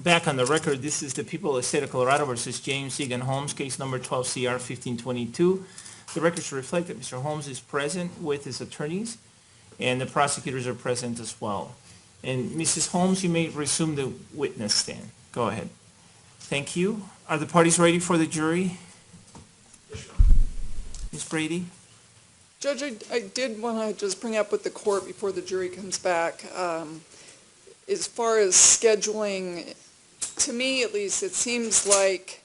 back on the record, this is the people of the state of Colorado versus James Egan Holmes, case number 12 CR 1522. The record should reflect that Mr. Holmes is present with his attorneys, and the prosecutors are present as well. And Mrs. Holmes, you may resume the witness stand. Go ahead. Thank you. Are the parties ready for the jury? Ms. Brady? Judge, I did want to just bring up with the court before the jury comes back. As far as scheduling, to me at least, it seems like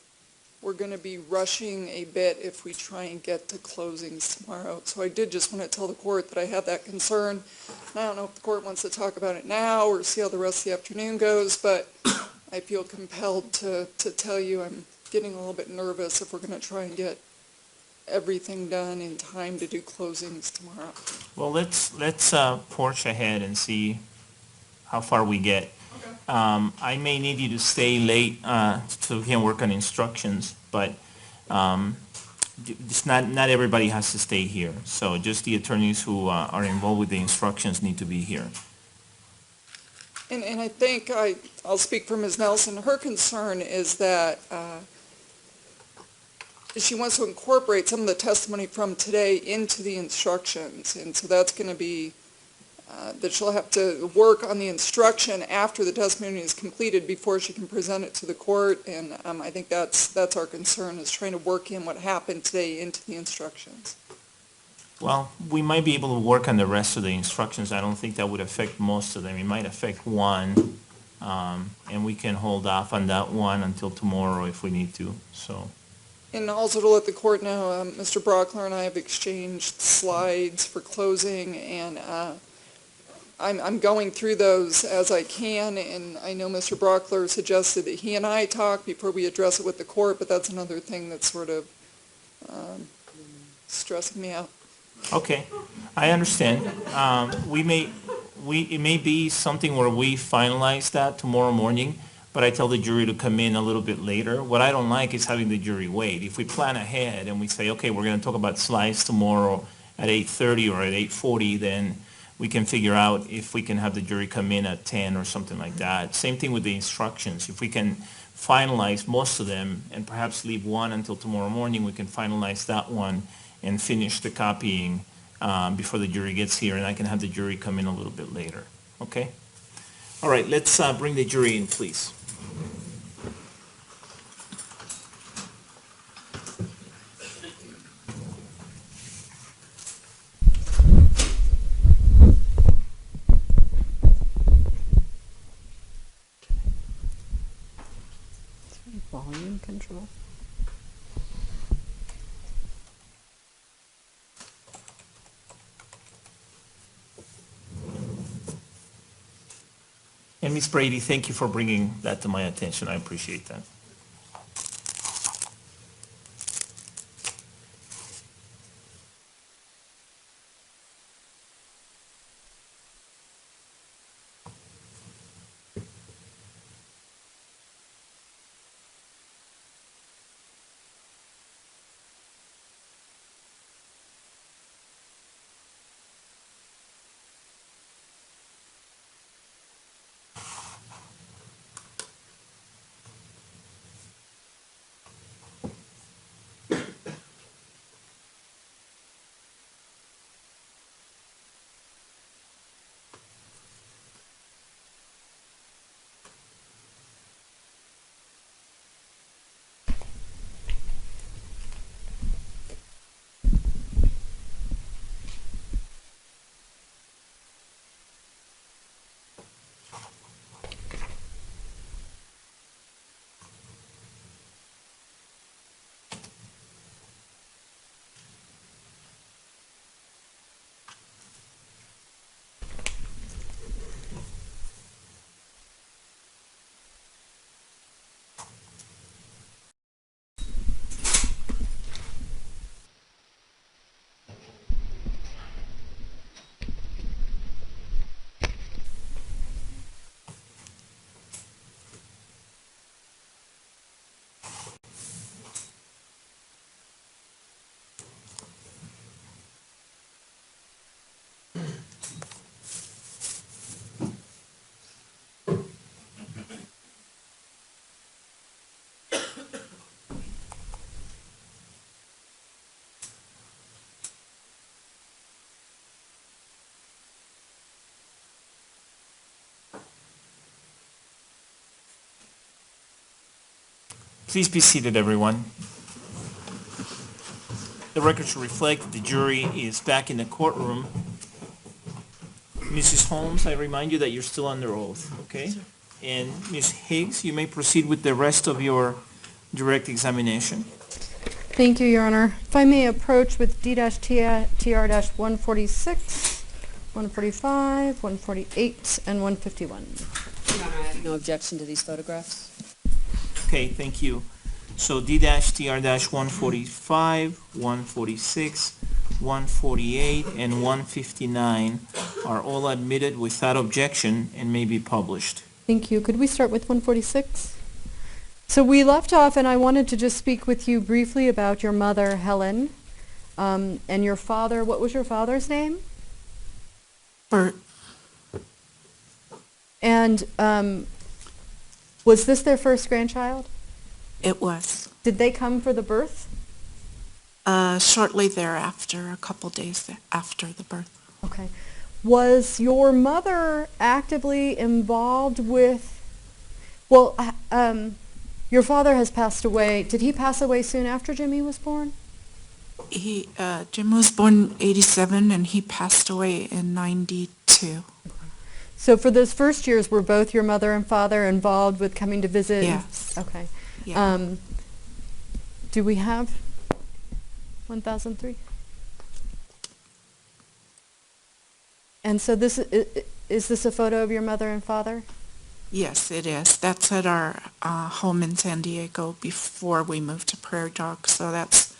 we're going to be rushing a bit if we try and get to closings tomorrow. So I did just want to tell the court that I have that concern. And I don't know if the court wants to talk about it now or see how the rest of the afternoon goes, but I feel compelled to tell you I'm getting a little bit nervous if we're going to try and get everything done in time to do closings tomorrow. Well, let's push ahead and see how far we get. Okay. I may need you to stay late so we can work on instructions, but it's not everybody has to stay here. So just the attorneys who are involved with the instructions need to be here. And I think I'll speak for Ms. Nelson. Her concern is that she wants to incorporate some of the testimony from today into the instructions. And so that's going to be that she'll have to work on the instruction after the testimony is completed before she can present it to the court. And I think that's our concern, is trying to work in what happened today into the instructions. Well, we might be able to work on the rest of the instructions. I don't think that would affect most of them. It might affect one, and we can hold off on that one until tomorrow if we need to. So. And also to let the court know, Mr. Brockler and I have exchanged slides for closing, and I'm going through those as I can, and I know Mr. Brockler suggested that he and I talk before we address it with the court, but that's another thing that's sort of stressing me out. Okay, I understand. It may be something where we finalize that tomorrow morning, but I tell the jury to come in a little bit later. What I don't like is having the jury wait. If we plan ahead and we say, okay, we're going to talk about slides tomorrow at 8:30 or at 8:40, then we can figure out if we can have the jury come in at 10 or something like that. Same thing with the instructions. If we can finalize most of them and perhaps leave one until tomorrow morning, we can finalize that one and finish the copying before the jury gets here, and I can have the jury come in a little bit later. Okay? All right, let's bring the jury in, please. Volume control. And Ms. Brady, thank you for bringing that to my attention. I appreciate that. Please be seated, everyone. The record should reflect that the jury is back in the courtroom. Mrs. Holmes, I remind you that you're still under oath, okay? And Ms. Higgs, you may proceed with the rest of your direct examination. Thank you, Your Honor. If I may approach with D-TR-146, 145, 148, and 151. Your Honor, I have no objection to these photographs. Okay, thank you. So D-TR-145, 146, 148, and 159 are all admitted without objection and may be published. Thank you. Could we start with 146? So we left off, and I wanted to just speak with you briefly about your mother, Helen, and your father. What was your father's name? Bert. And was this their first grandchild? It was. Did they come for the birth? Shortly thereafter, a couple days after the birth. Okay. Was your mother actively involved with, well, your father has passed away. Did he pass away soon after Jimmy was born? Jim was born in 87 and he passed away in 92. So for those first years, were both your mother and father involved with coming to visit? Yes. Okay. Yeah. Do we have 1003? And so this is this a photo of your mother and father? Yes, it is. That's at our home in San Diego before we moved to Prairie Dog. So that's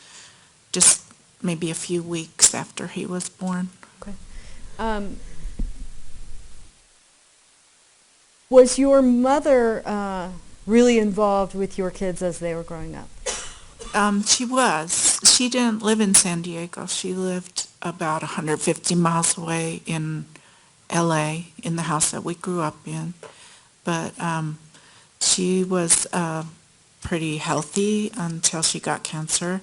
just maybe a few weeks after he was born. Okay. Was your mother really involved with your kids as they were growing up? She was. She didn't live in San Diego. She lived about 150 miles away in LA, in the house that we grew up in. But she was pretty healthy until she got cancer.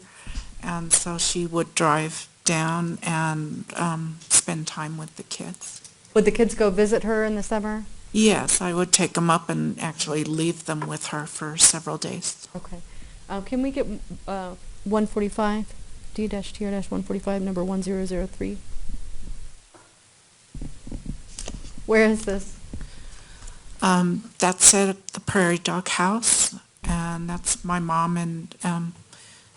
And so she would drive down and spend time with the kids. Would the kids go visit her in the summer? Yes, I would take them up and actually leave them with her for several days. Okay. Can we get 145, D-TR-145, number 1003? Where is this? That's at the Prairie Dog House, and that's my mom, and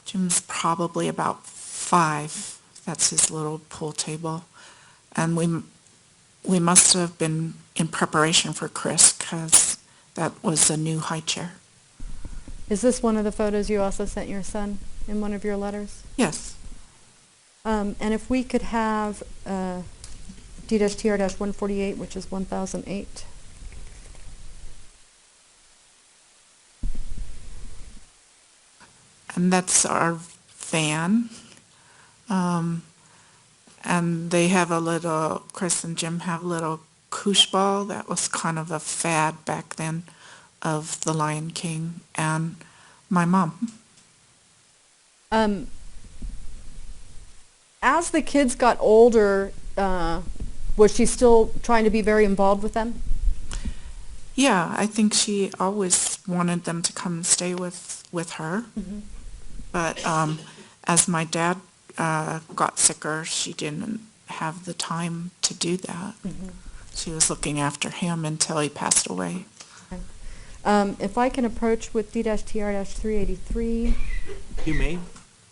Jim's probably about 5. That's his little pool table. And we must have been in preparation for Chris, because that was a new high chair. Is this one of the photos you also sent your son in one of your letters? Yes. And if we could have D-TR-148, which is 1008. And that's our van. And they have a little, Chris and Jim have a little koosh ball. That was kind of a fad back then of the Lion King and my mom. As the kids got older, was she still trying to be very involved with them? Yeah, I think she always wanted them to come and stay with her. Mm-hmm. But as my dad got sicker, she didn't have the time to do that. Mm-hmm. She was looking after him until he passed away. Okay. If I can approach with D-TR-383. You may.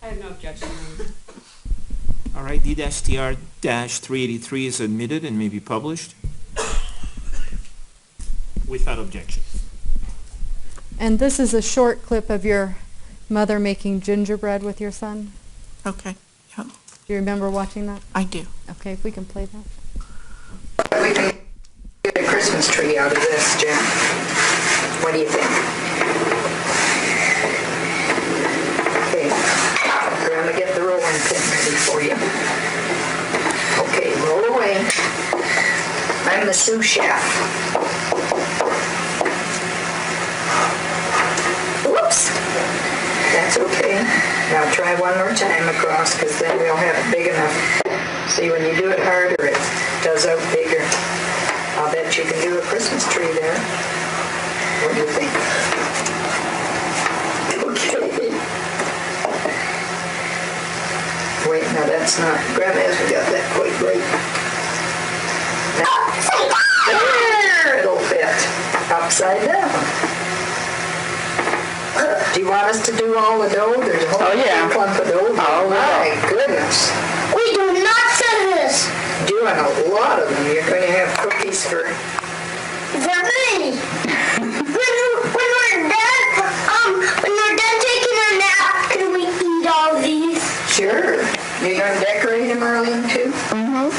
I have no objection. All right, D-TR-383 is admitted and may be published without objection. And this is a short clip of your mother making gingerbread with your son. Okay, yep. Do you remember watching that? I do. Okay, if we can play that. We can get a Christmas tree out of this, Jen. What do you think? Okay, we're going to get the rolling pin ready for you. Okay, roll away. I'm the sous chef. Whoops. That's okay. Now try one more time across, because then we'll have it big enough. See, when you do it harder, it does out bigger. I'll bet you can do a Christmas tree there. What do you think? Grandma hasn't got that quite right. It'll fit upside down. Do you want us to do all the dough? There's a whole big clump of dough. Oh, my goodness. We do not say this. Doing a lot of them. You're going to have cookies for... For me. When we're done taking our nap, can we eat all these? Sure. You're going to decorate them, Arlene, too? Mm-hmm.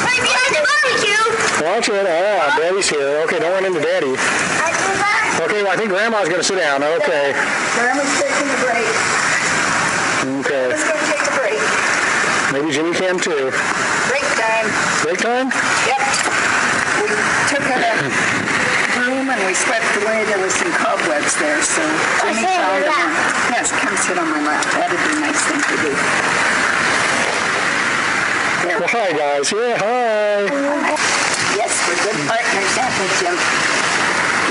Right behind the barbecue. Watch it. Oh, Daddy's here. Okay, don't run into Daddy. I do that. Okay, well, I think Grandma's going to sit down. Okay. Grandma's taking a break. Okay. Grandma's going to take a break. Maybe Jimmy can too. Break time. Break time? Yep. We took a broom and we swept away. There was some cobwebs there, so Jimmy found them. Yes, come sit on my lap. That'd be a nice thing to do. There. Well, hi, guys. Yeah, hi. Yes, we're good partners, aren't we, Jim?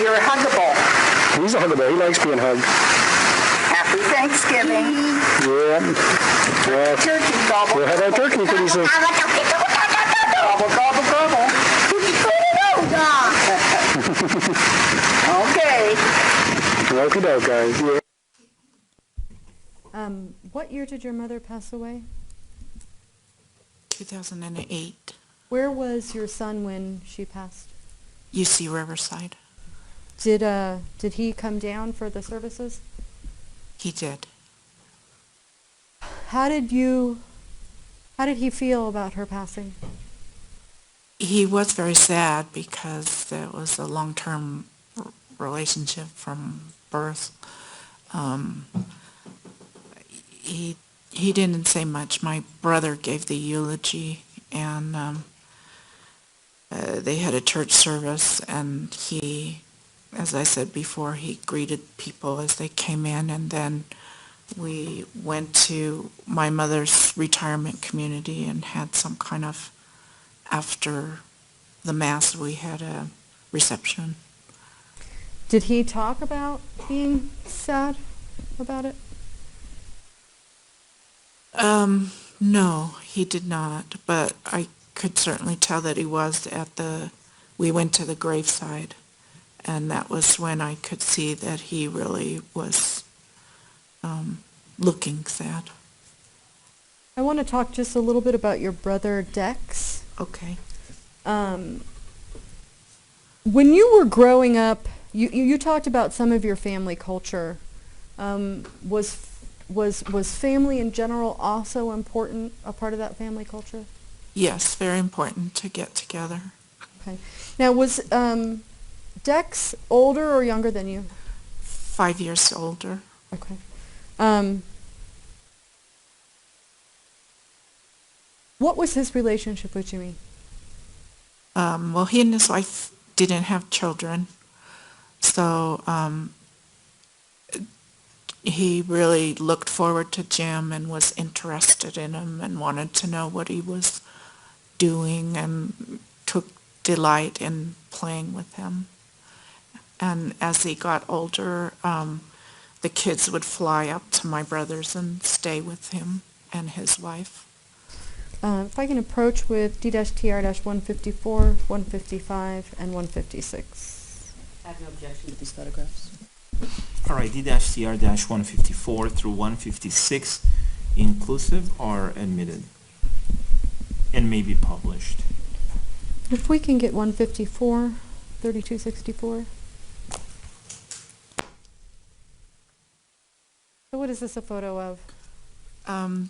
You're huggable. He's a huggable. He likes being hugged. Happy Thanksgiving. Yeah. Well, Turkey gobble. we'll have our turkey pretty soon. Gobble, gobble, gobble. Okay. Okie doke, guys. Yeah. What year did your mother pass away? 2008, Where was your son when she passed? UC Riverside. Did he come down for the services? He did. How did he feel about her passing? He was very sad because it was a long-term relationship from birth. He didn't say much. My brother gave the eulogy, and they had a church service, and he, as I said before, he greeted people as they came in, and then we went to my mother's retirement community and had some kind of, after the Mass, we had a reception. Did he talk about being sad about it? No, he did not, but I could certainly tell that he was we went to the graveside, and that was when I could see that he really was looking sad. I want to talk just a little bit about your brother Dex. Okay. When you were growing up, you talked about some of your family culture. Was family in general also a part of that family culture? Yes, very important to get together. Okay. Now, was Dex older or younger than you? 5 years older. Okay. What was his relationship with Jimmy? Well, he and his wife didn't have children, so he really looked forward to Jim and was interested in him and wanted to know what he was doing and took delight in playing with him. And as he got older, the kids would fly up to my brother's and stay with him and his wife. If I can approach with D-TR-154, 155, and 156. I have no objection to these photographs. All right, D-TR-154 through 156 inclusive are admitted and may be published. If we can get 154, 3264. So what is this a photo of?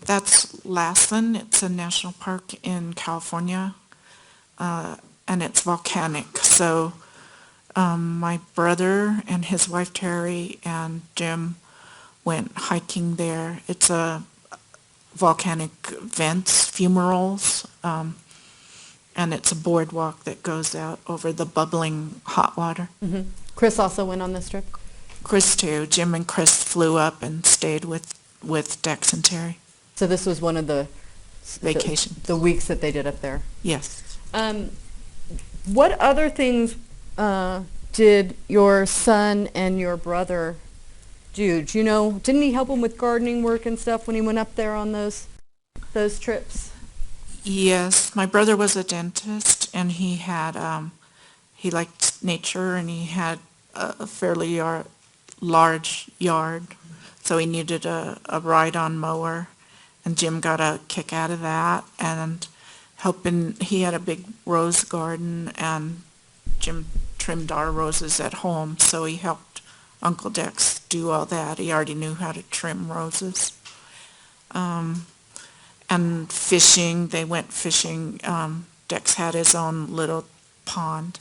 That's Lassen. It's a national park in California, and it's volcanic. So my brother and his wife Terry and Jim went hiking there. It's a volcanic vents, fumaroles, and it's a boardwalk that goes out over the bubbling hot water. Mm-hmm. Chris also went on this trip? Chris too. Jim and Chris flew up and stayed with Dex and Terry. So this was one of the Vacations. the weeks that they did up there. Yes. What other things did your son and your brother Jude? You know, didn't he help him with gardening work and stuff when he went up there on those trips? Yes, my brother was a dentist, and he had, he liked nature, and he had a fairly large yard, so he needed a ride-on mower, and Jim got a kick out of that, and he had a big rose garden, and Jim trimmed our roses at home, so he helped Uncle Dex do all that. He already knew how to trim roses. And fishing, they went fishing. Dex had his own little pond.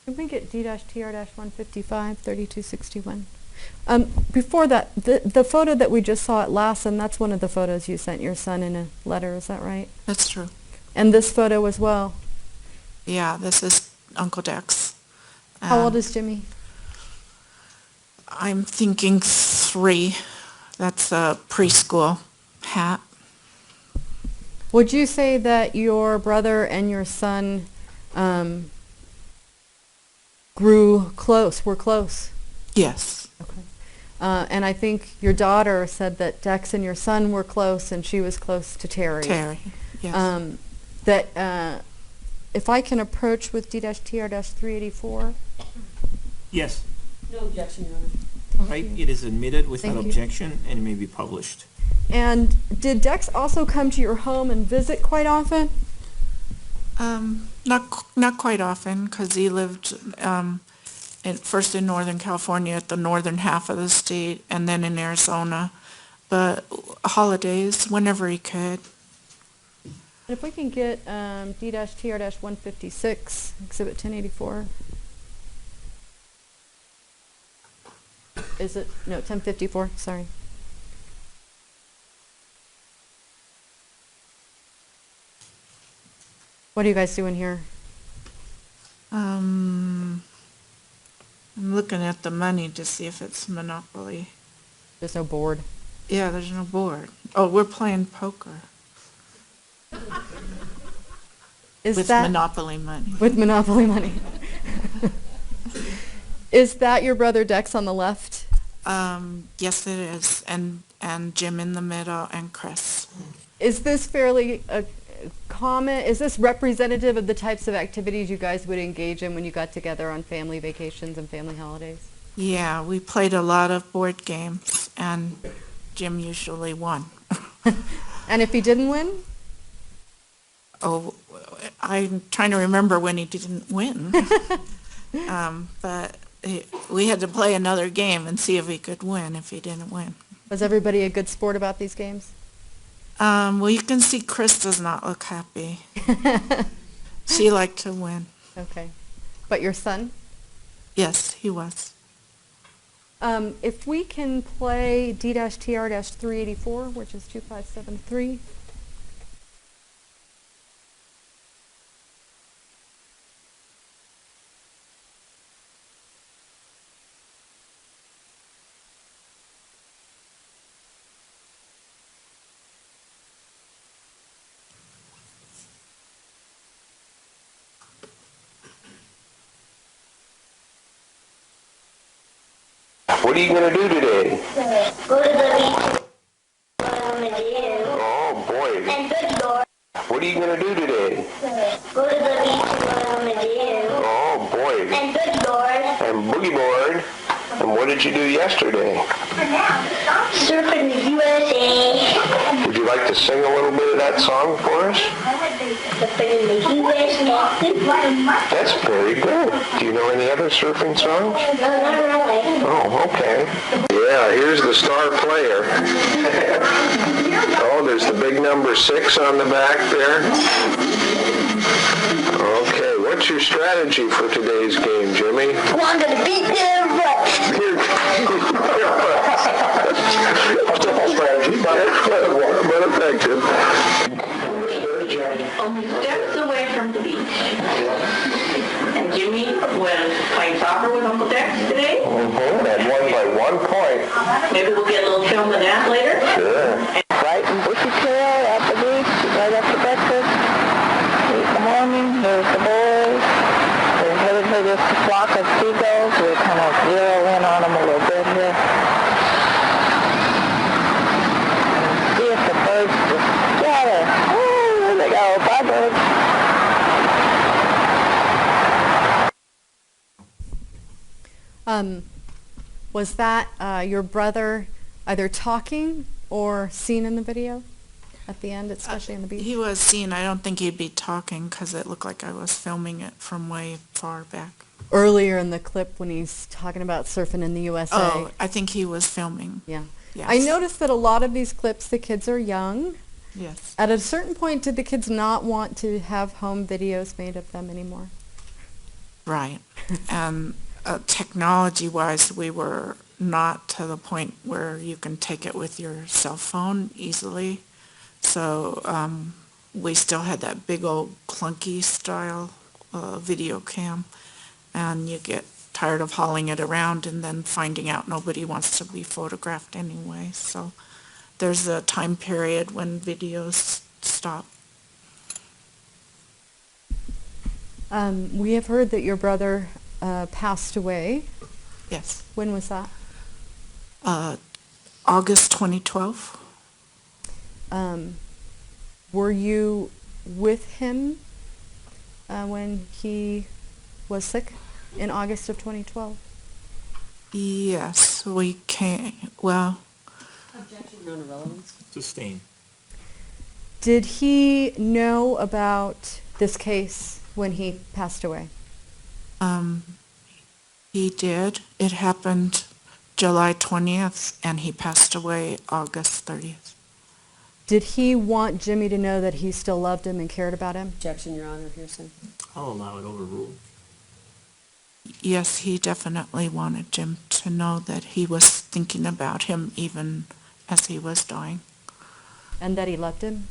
Can we get D-TR-155, 3261? Before that, the photo that we just saw at Lassen, that's one of the photos you sent your son in a letter, is that right? That's true. And this photo as well? Yeah, this is Uncle Dex. How old is Jimmy? I'm thinking 3. That's a preschool hat. Would you say that your brother and your son were close? Yes. Okay. And I think your daughter said that Dex and your son were close, and she was close to Terry. Terry, yes. That if I can approach with D-TR-384. Yes, No objection, Your Honor. right, it is admitted without Thank you. objection, and it may be published. And did Dex also come to your home and visit quite often? Not quite often, because he lived first in Northern California at the northern half of the state, and then in Arizona. But holidays, whenever he could. And if we can get D-TR-156, Exhibit 1084. Is it? No, 1054, sorry. What are you guys doing here? I'm looking at the money to see if it's Monopoly. There's no board. Yeah, there's no board. Oh, we're playing poker Is with that Monopoly money. with Monopoly money? Is that your brother Dex on the left? Yes, it is, and Jim in the middle, and Chris. Is this fairly common? Is this representative of the types of activities you guys would engage in when you got together on family vacations and family holidays? Yeah, we played a lot of board games, and Jim usually won. And if he didn't win? Oh, I'm trying to remember when he didn't win. But we had to play another game and see if he could win if he didn't win. Was everybody a good sport about these games? Well, you can see Chris does not look happy. She liked to win. Okay. But your son? Yes, he was. If we can play D-TR-384, which is 2573. What are you going to do today? Go to the beach. Oh, boy. And good Lord. What are you going to do today? Go to the beach. Oh, boy. And good Lord. And boogie board. And what did you do yesterday? Surf in the USA. Would you like to sing a little bit of that song for us? Surf in the USA. That's very good. Do you know any other surfing songs? No, not really. Oh, okay. Yeah, here's the star player. Oh, there's the big number 6 on the back there. Okay, what's your strategy for today's game, Jimmy? Well, I'm going to beat their butt. Simple strategy, but effective. Only steps away from the beach. And Jimmy was playing soccer with Uncle Dex today. And won by 1 point. Maybe we'll get a little film of that later. Sure. Right in Bushy Trail at the beach, right after breakfast. Eat the morning, there's the boys. They're headed for this flock of seagulls. We'll kind of zero in on them a little bit here. Was that your brother either talking or seen in the video at the end, especially on the beach? He was seen. I don't think he'd be talking because it looked like I was filming it from way far back. Earlier in the clip when he's talking about surfing in the USA. Oh, I think he was filming. Yeah. Yes. I noticed that a lot of these clips, the kids are young. Yes. At a certain point, did the kids not want to have home videos made of them anymore? Right. And technology-wise, we were not to the point where you can take it with your cell phone easily. So we still had that big old clunky style video cam, and you get tired of hauling it around and then finding out nobody wants to be photographed anyway. So there's a time period when videos stop. We have heard that your brother passed away. Yes. When was that? August 2012. Were you with him when he was sick in August of 2012? Yes, we came. Well, Objection, non irrelevance. Sustained. Did he know about this case when he passed away? he did. It happened July 20th, and he passed away August 30th. Did he want Jimmy to know that he still loved him and cared about him? Objection, Your Honor, hearsay. I'll allow it overruled. Yes, he definitely wanted Jim to know that he was thinking about him even as he was dying, And that he loved him?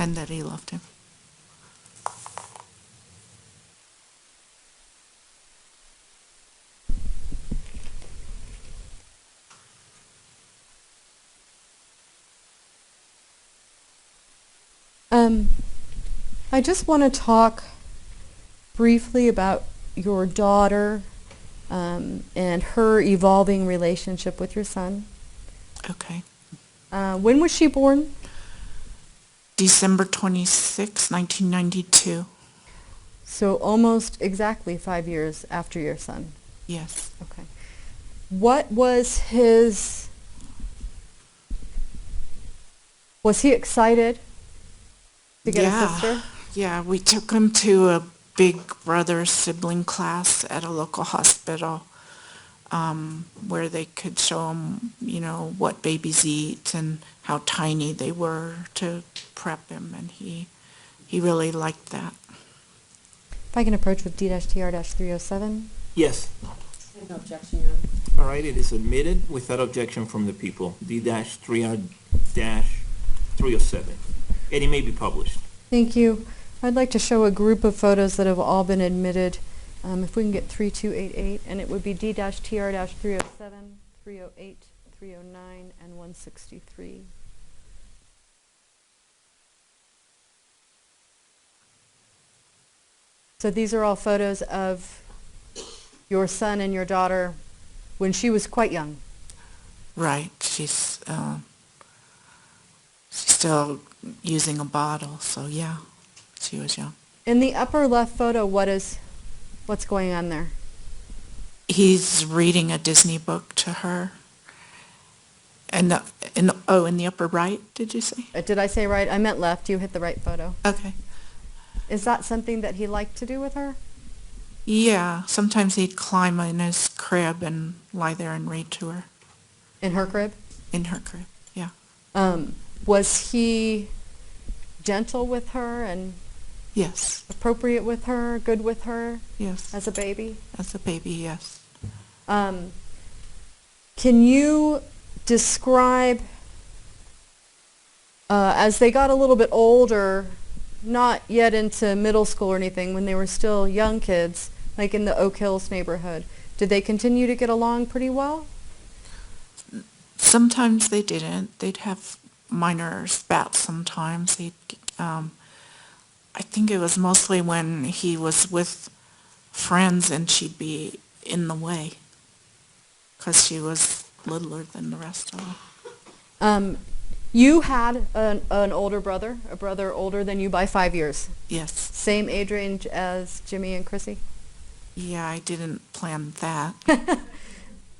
and that he loved him. I just want to talk briefly about your daughter and her evolving relationship with your son. Okay. When was she born? December 26, 1992. So almost exactly 5 years after your son. Yes. Okay. What was his... Was he excited to get a sister? Yeah, we took him to a big brother sibling class at a local hospital where they could show him, you know, what babies eat and how tiny they were to prep him, and he really liked that. If I can approach with D-TR-307. Yes. I have no objection, Your Honor. All right, it is admitted without objection from the people. D-3R-307. And it may be published. Thank you. I'd like to show a group of photos that have all been admitted. If we can get 3288, and it would be D-TR-307, 308, 309, and 163. So these are all photos of your son and your daughter when she was quite young. Right. She's still using a bottle, so yeah, she was young. In the upper left photo, what's going on there? He's reading a Disney book to her. And in the upper right, did you say? Did I say right? I meant left. You hit the right photo. Okay. Is that something that he liked to do with her? Yeah, sometimes he'd climb in his crib and lie there and read to her. In her crib? In her crib, yeah. Was he gentle with her and Yes, appropriate with her, good with her yes. as a baby? As a baby, yes. Can you describe, as they got a little bit older, not yet into middle school or anything, when they were still young kids, like in the Oak Hills neighborhood, did they continue to get along pretty well? Sometimes they didn't. They'd have minor spats sometimes. I think it was mostly when he was with friends and she'd be in the way because she was littler than the rest of them. You had an older brother, a brother older than you by 5 years. Yes. Same age range as Jimmy and Chrissy? Yeah, I didn't plan that.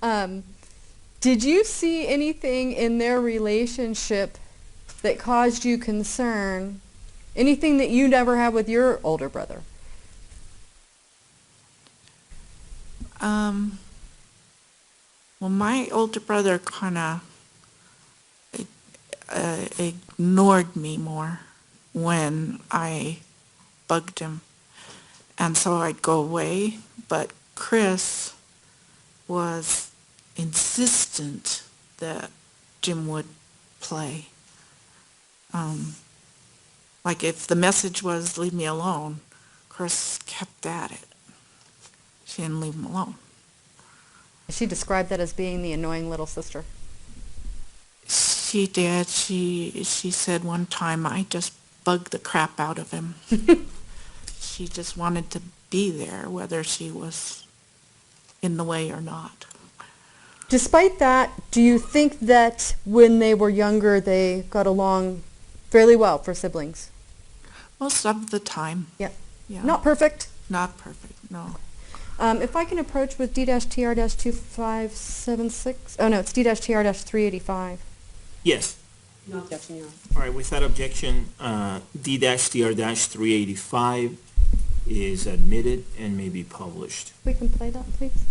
Did you see anything in their relationship that caused you concern? Anything that you never had with your older brother? Well, my older brother kind of ignored me more when I bugged him. And so I'd go away, but Chris was insistent that Jim would play. Like if the message was, leave me alone, Chris kept at it. She didn't leave him alone. She described that as being the annoying little sister. She did. She said one time, I just bugged the crap out of him. She just wanted to be there, whether she was in the way or not. Despite that, do you think that when they were younger, they got along fairly well for siblings? Most of the time. Yeah. Yeah. Not perfect? Not perfect, no. If I can approach with D-TR-2576. Oh, no, it's D-TR-385. Yes. No objection, Your Honor. All right, with that objection, D-TR-385 is admitted and may be published. We can play that, please.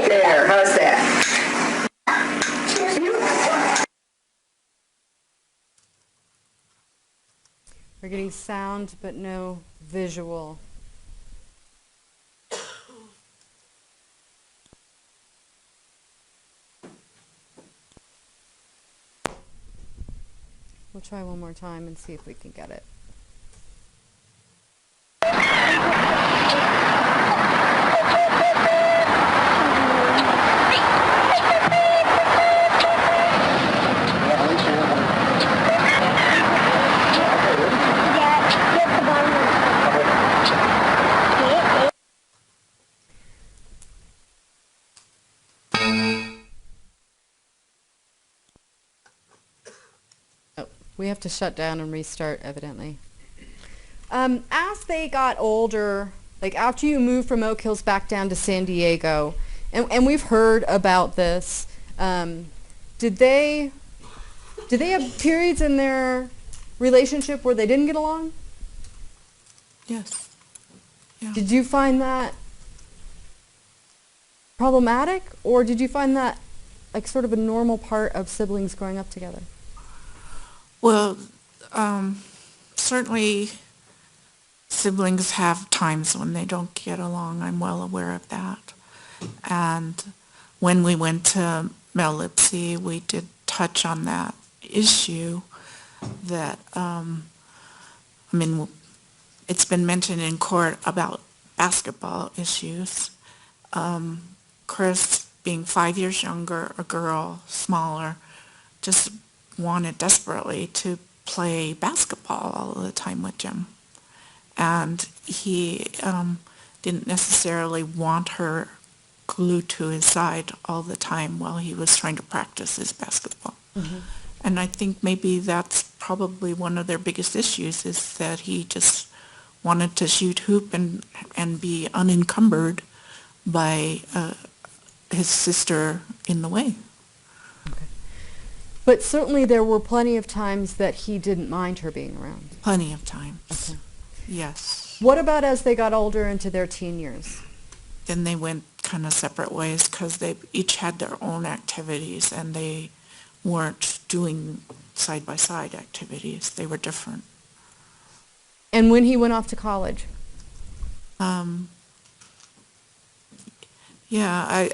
There, how's that? We're getting sound, but no visual. We'll try one more time and see if we can get it. We have to shut down and restart, evidently. As they got older, like after you moved from Oak Hills back down to San Diego, and we've heard about this, did they have periods in their relationship where they didn't get along? Yes. Yeah. Did you find that problematic, or did you find that like sort of a normal part of siblings growing up together? Well, certainly siblings have times when they don't get along. I'm well aware of that. And when we went to Mel Lipsey, we did touch on that issue that, it's been mentioned in court about basketball issues. Chris, being 5 years younger, a girl, smaller, just wanted desperately to play basketball all the time with Jim. And he didn't necessarily want her glued to his side all the time while he was trying to practice his basketball. Mm-hmm. And I think maybe that's probably one of their biggest issues, is that he just wanted to shoot hoop and be unencumbered by his sister in the way. But certainly there were plenty of times that he didn't mind her being around. Plenty of times. Okay. Yes. What about as they got older into their teen years? Then they went kind of separate ways because they each had their own activities and they weren't doing side-by-side activities. They were different. And when he went off to college? Yeah,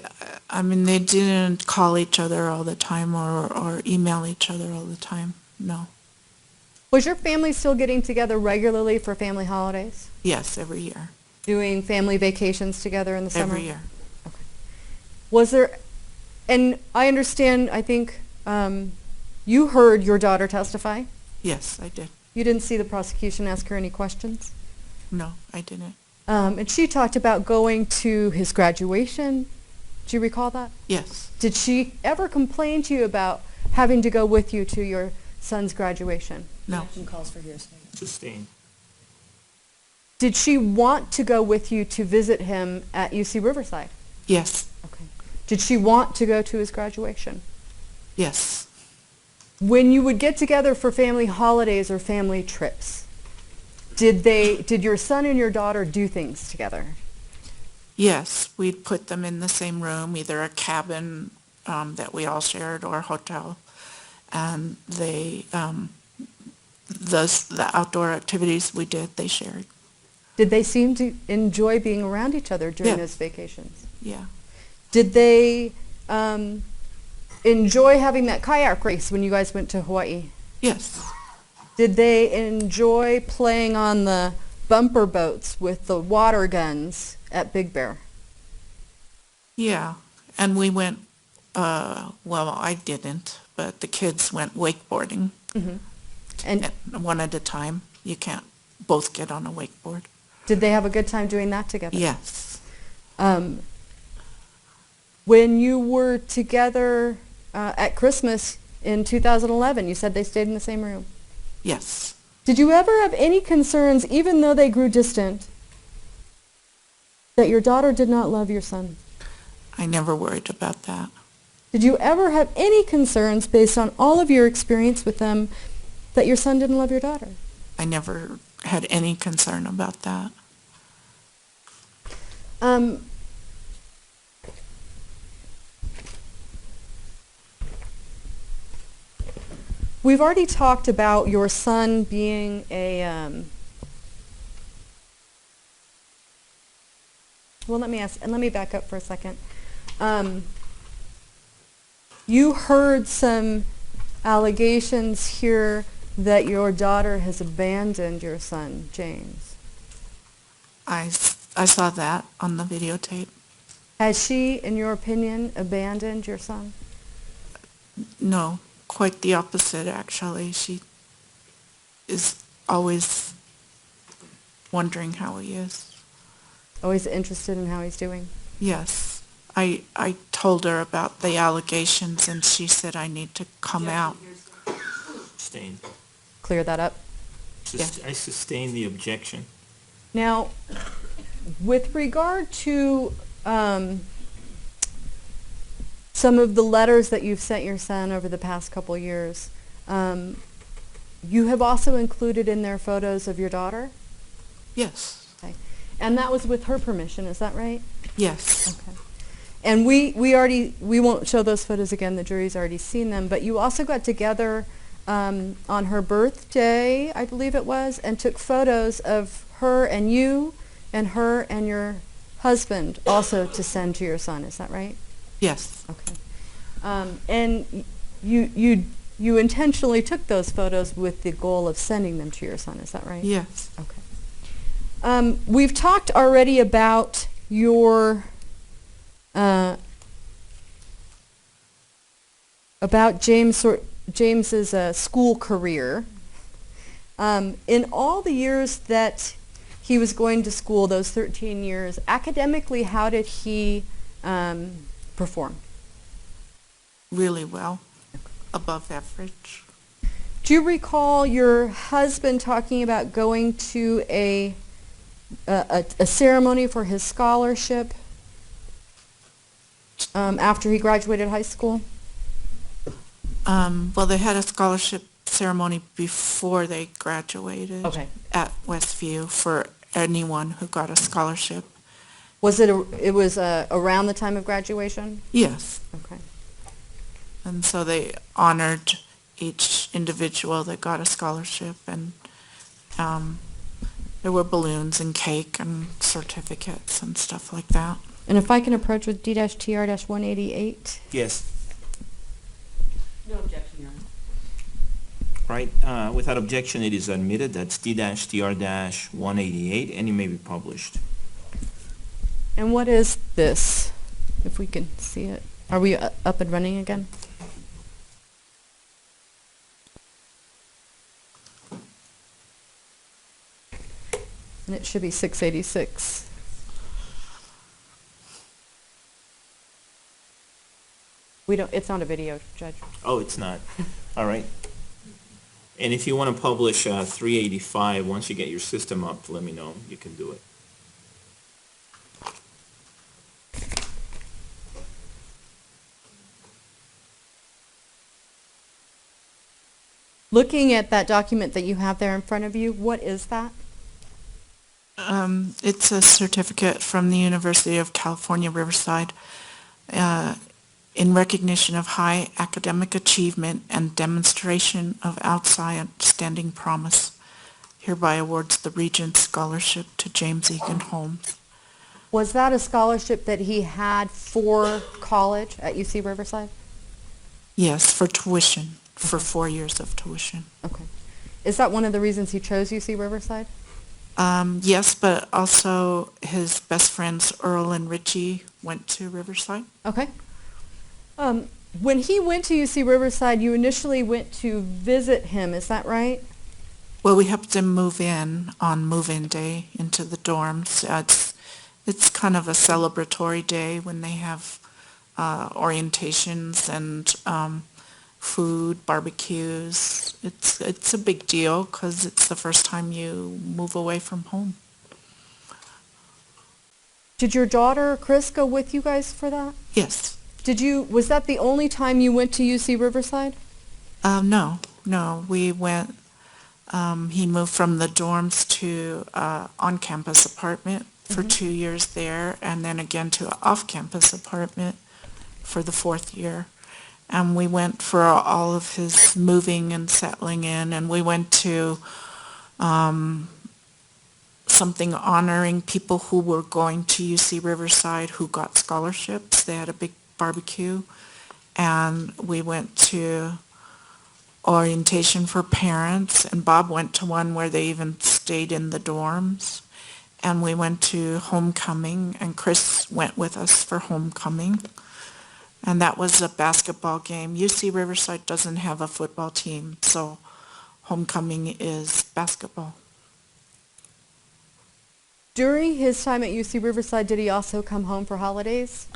I mean, they didn't call each other all the time or email each other all the time, no. Was your family still getting together regularly for family holidays? Yes, every year, Doing family vacations together in the summer? every year. Was there, and I understand, I think you heard your daughter testify. Yes, I did. You didn't see the prosecution ask her any questions? No, I didn't. And she talked about going to his graduation. Do you recall that? Yes. Did she ever complain to you about having to go with you to your son's graduation? No. Objection calls for hearsay. Sustained. Did she want to go with you to visit him at UC Riverside? Yes. Okay. Did she want to go to his graduation? Yes. When you would get together for family holidays or family trips, did your son and your daughter do things together? Yes, we'd put them in the same room, either a cabin that we all shared or a hotel. And the outdoor activities we did, they shared. Did they seem to enjoy being around each other during Yeah. those vacations? Yeah. Did they enjoy having that kayak race when you guys went to Hawaii? Yes. Did they enjoy playing on the bumper boats with the water guns at Big Bear? Yeah. And we went, well, I didn't, but the kids went wakeboarding. Mm-hmm. And One at a time. You can't both get on a wakeboard. did they have a good time doing that together? Yes. When you were together at Christmas in 2011, you said they stayed in the same room. Yes. Did you ever have any concerns, even though they grew distant, that your daughter did not love your son? I never worried about that. Did you ever have any concerns based on all of your experience with them that your son didn't love your daughter? I never had any concern about that. We've already talked about your son being a, well, let me back up for a second. You heard some allegations here that your daughter has abandoned your son, James. I saw that on the videotape. Has she, in your opinion, abandoned your son? No, quite the opposite, actually. She is always wondering how he is. Always interested in how he's doing? Yes. I told her about the allegations, and she said I need to come out. Sustained. Clear that up? I sustain the objection. Now, with regard to some of the letters that you've sent your son over the past couple years, you have also included in there photos of your daughter? Yes. Okay. And that was with her permission, is that right? Yes. Okay. And we won't show those photos again, the jury's already seen them, but you also got together on her birthday, I believe it was, and took photos of her and you and her and your husband also to send to your son, is that right? Yes. Okay. And you intentionally took those photos with the goal of sending them to your son, is that right? Yes. Okay. We've talked already about your about James's school career. In all the years that he was going to school, those 13 years, academically, how did he perform? Really well. Above average. Do you recall your husband talking about going to a ceremony for his scholarship after he graduated high school? Well, they had a scholarship ceremony before they graduated at Westview for anyone who got a scholarship. Was it around the time of graduation? Yes. Okay. And so they honored each individual that got a scholarship, and there were balloons and cake and certificates and stuff like that. And if I can approach with D-TR-188? Yes, No objection, Your Honor. right. Without objection, it is admitted. That's D-TR-188, and it may be published. And what is this, if we can see it? Are we up and running again? And it should be 686. We don't, it's not a video, Judge. Oh, it's not. All right. And if you want to publish 385, once you get your system up, let me know. You can do it. Looking at that document that you have there in front of you, what is that? It's a certificate from the University of California, Riverside, in recognition of high academic achievement and demonstration of outstanding promise. Hereby awards the Regents Scholarship to James Egan Holmes. Was that a scholarship that he had for college at UC Riverside? Yes, for tuition, for 4 years of tuition. Okay. Is that one of the reasons he chose UC Riverside? Yes, but also his best friends Earl and Richie went to Riverside. Okay. When he went to UC Riverside, you initially went to visit him, is that right? Well, we helped him move in on move-in day into the dorms. It's kind of a celebratory day when they have orientations and food, barbecues. It's a big deal because it's the first time you move away from home. Did your daughter, Chris, go with you guys for that? Yes. Was that the only time you went to UC Riverside? No, we went, he moved from the dorms to on-campus apartment for 2 years there, and then again to an off-campus apartment for the 4th year. And we went for all of his moving and settling in, and we went to something honoring people who were going to UC Riverside who got scholarships. They had a big barbecue, and we went to orientation for parents, and Bob went to one where they even stayed in the dorms, and we went to homecoming, and Chris went with us for homecoming, and that was a basketball game. UC Riverside doesn't have a football team, so homecoming is basketball. During his time at UC Riverside, did he also come home for holidays?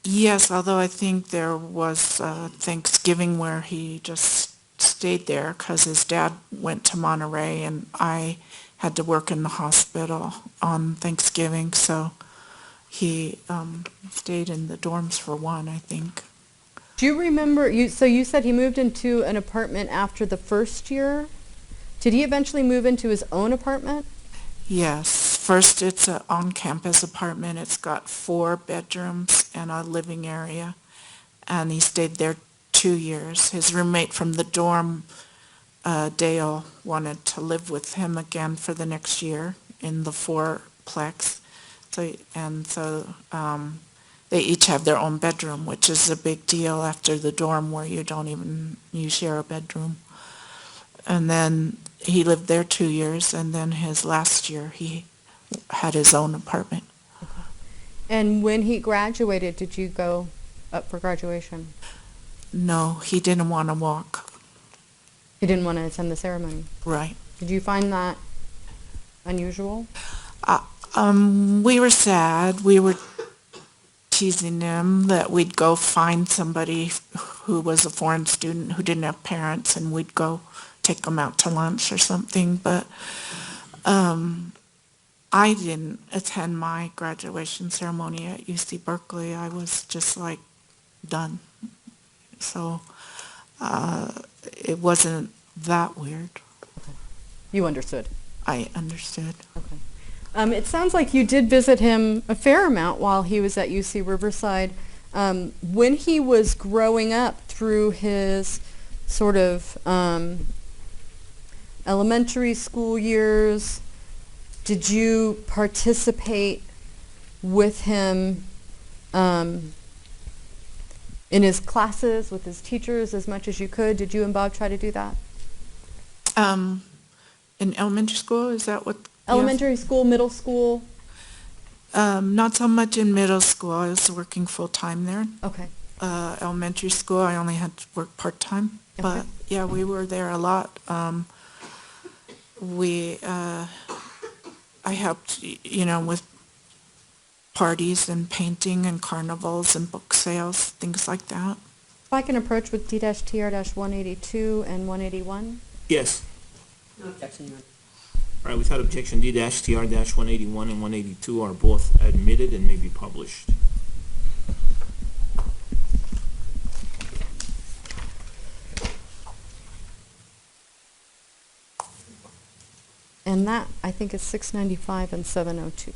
Yes, although I think there was Thanksgiving where he just stayed there because his dad went to Monterey and I had to work in the hospital on Thanksgiving, so he stayed in the dorms for one, I think. Do you remember, so you said he moved into an apartment after the first year? Did he eventually move into his own apartment? Yes. First, it's an on-campus apartment. It's got 4 bedrooms and a living area, and he stayed there 2 years. His roommate from the dorm, Dale, wanted to live with him again for the next year in the 4-plex. So they each have their own bedroom, which is a big deal after the dorm where you share a bedroom. And then he lived there 2 years, and then his last year he had his own apartment. Okay. And when he graduated, did you go up for graduation? No, he didn't want to walk. He didn't want to attend the ceremony? Right. Did you find that unusual? We were sad. We were teasing him that we'd go find somebody who was a foreign student who didn't have parents, and we'd go take them out to lunch or something, but I didn't attend my graduation ceremony at UC Berkeley. I was just like done. So it wasn't that weird. Okay. You understood? I understood. Okay. It sounds like you did visit him a fair amount while he was at UC Riverside. When he was growing up through his sort of elementary school years, did you participate with him in his classes, with his teachers, as much as you could? Did you and Bob try to do that? In elementary school, is that what? Elementary school, middle school? Not so much in middle school. I was working full-time there. Okay. Elementary school, I only had to work part-time. Okay. But, yeah, we were there a lot. I helped, with parties and painting and carnivals and book sales, things like that. If I can approach with D-TR-182 and 181? Yes. No objection, Your Honor. All right, without objection, D-TR-181 and 182 are both admitted and may be published. And that, I think, is 695 and 702.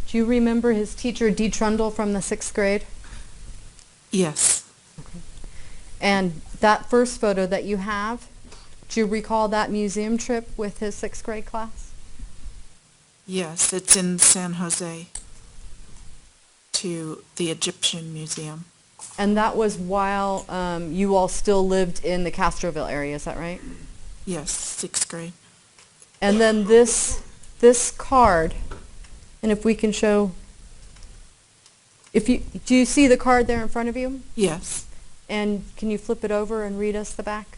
Do you remember his teacher, D. Trundle, from the 6th grade? Yes. And that first photo that you have, do you recall that museum trip with his 6th grade class? Yes, it's in San Jose to the Egyptian Museum. And that was while you all still lived in the Castroville area, is that right? Yes, 6th grade. And then this card, and if we can show, do you see the card there in front of you? Yes. And can you flip it over and read us the back?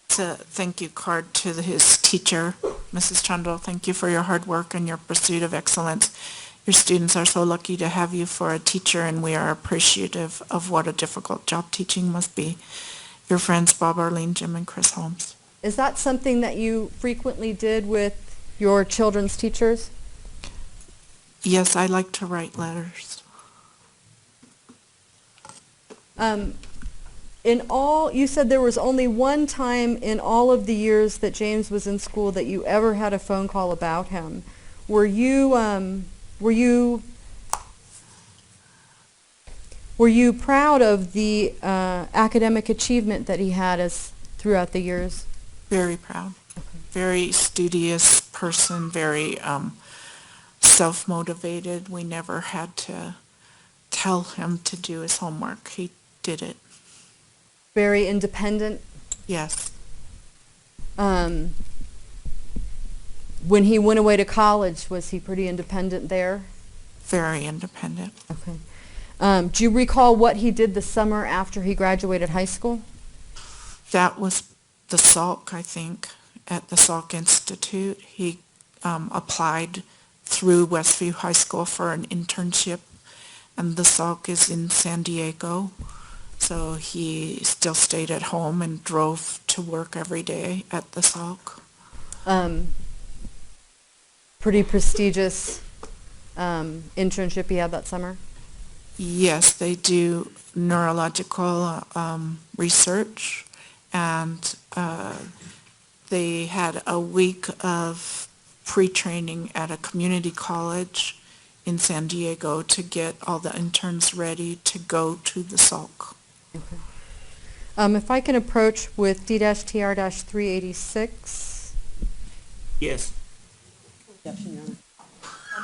It's a thank you card to his teacher, Mrs. Trundle. Thank you for your hard work and your pursuit of excellence. Your students are so lucky to have you for a teacher, and we are appreciative of what a difficult job teaching must be. Your friends, Bob, Arlene, Jim, and Chris Holmes. Is that something that you frequently did with your children's teachers? Yes, I like to write letters. In all, you said there was only one time in all of the years that James was in school that you ever had a phone call about him. Were you proud of the academic achievement that he had throughout the years? Very proud. Okay. Very studious person, very self-motivated. We never had to tell him to do his homework. He did it. Very independent? Yes. When he went away to college, was he pretty independent there? Very independent. Okay. Do you recall what he did the summer after he graduated high school? That was the Salk, I think, at the Salk Institute. He applied through Westview High School for an internship, and the Salk is in San Diego. So he still stayed at home and drove to work every day at the Salk. Pretty prestigious internship he had that summer? Yes, they do neurological research, and they had a week of pre-training at a community college in San Diego to get all the interns ready to go to the Salk. Okay. If I can approach with D-TR-386. Yes. Objection, Your Honor.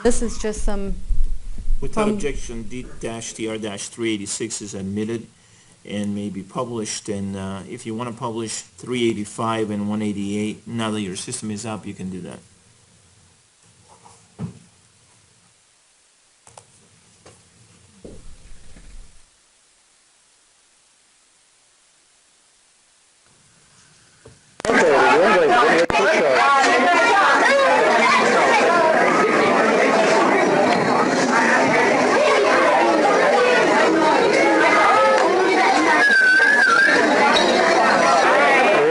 This is just some... Without objection, D-TR-386 is admitted and may be published. And if you want to publish 385 and 188, now that your system is up, you can do that.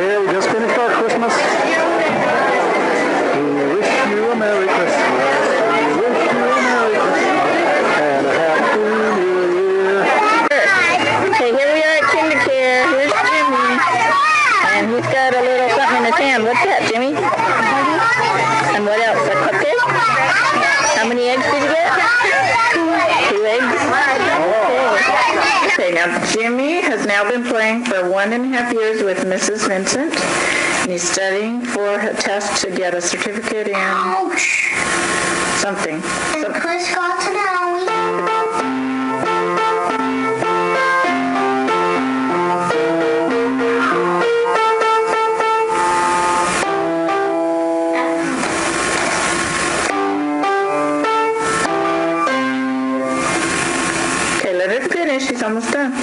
Yeah, we just finished our Christmas. Jimmy has now been playing for 1.5 years with Mrs. Vincent, and he's studying for a test to get a certificate in Ouch. something. And Chris got to know. Okay, let it finish. He's almost done.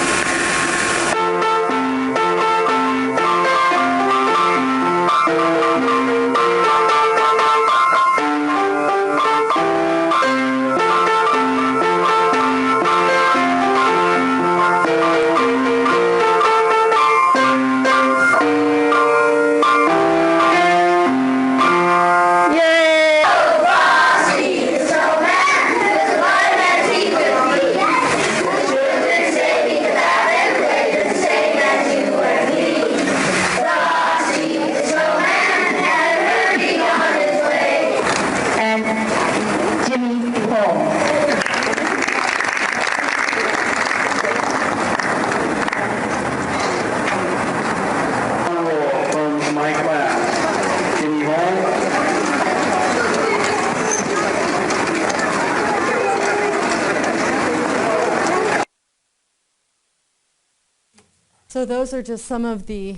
From my class, Jimmy Holmes. So those are just some of the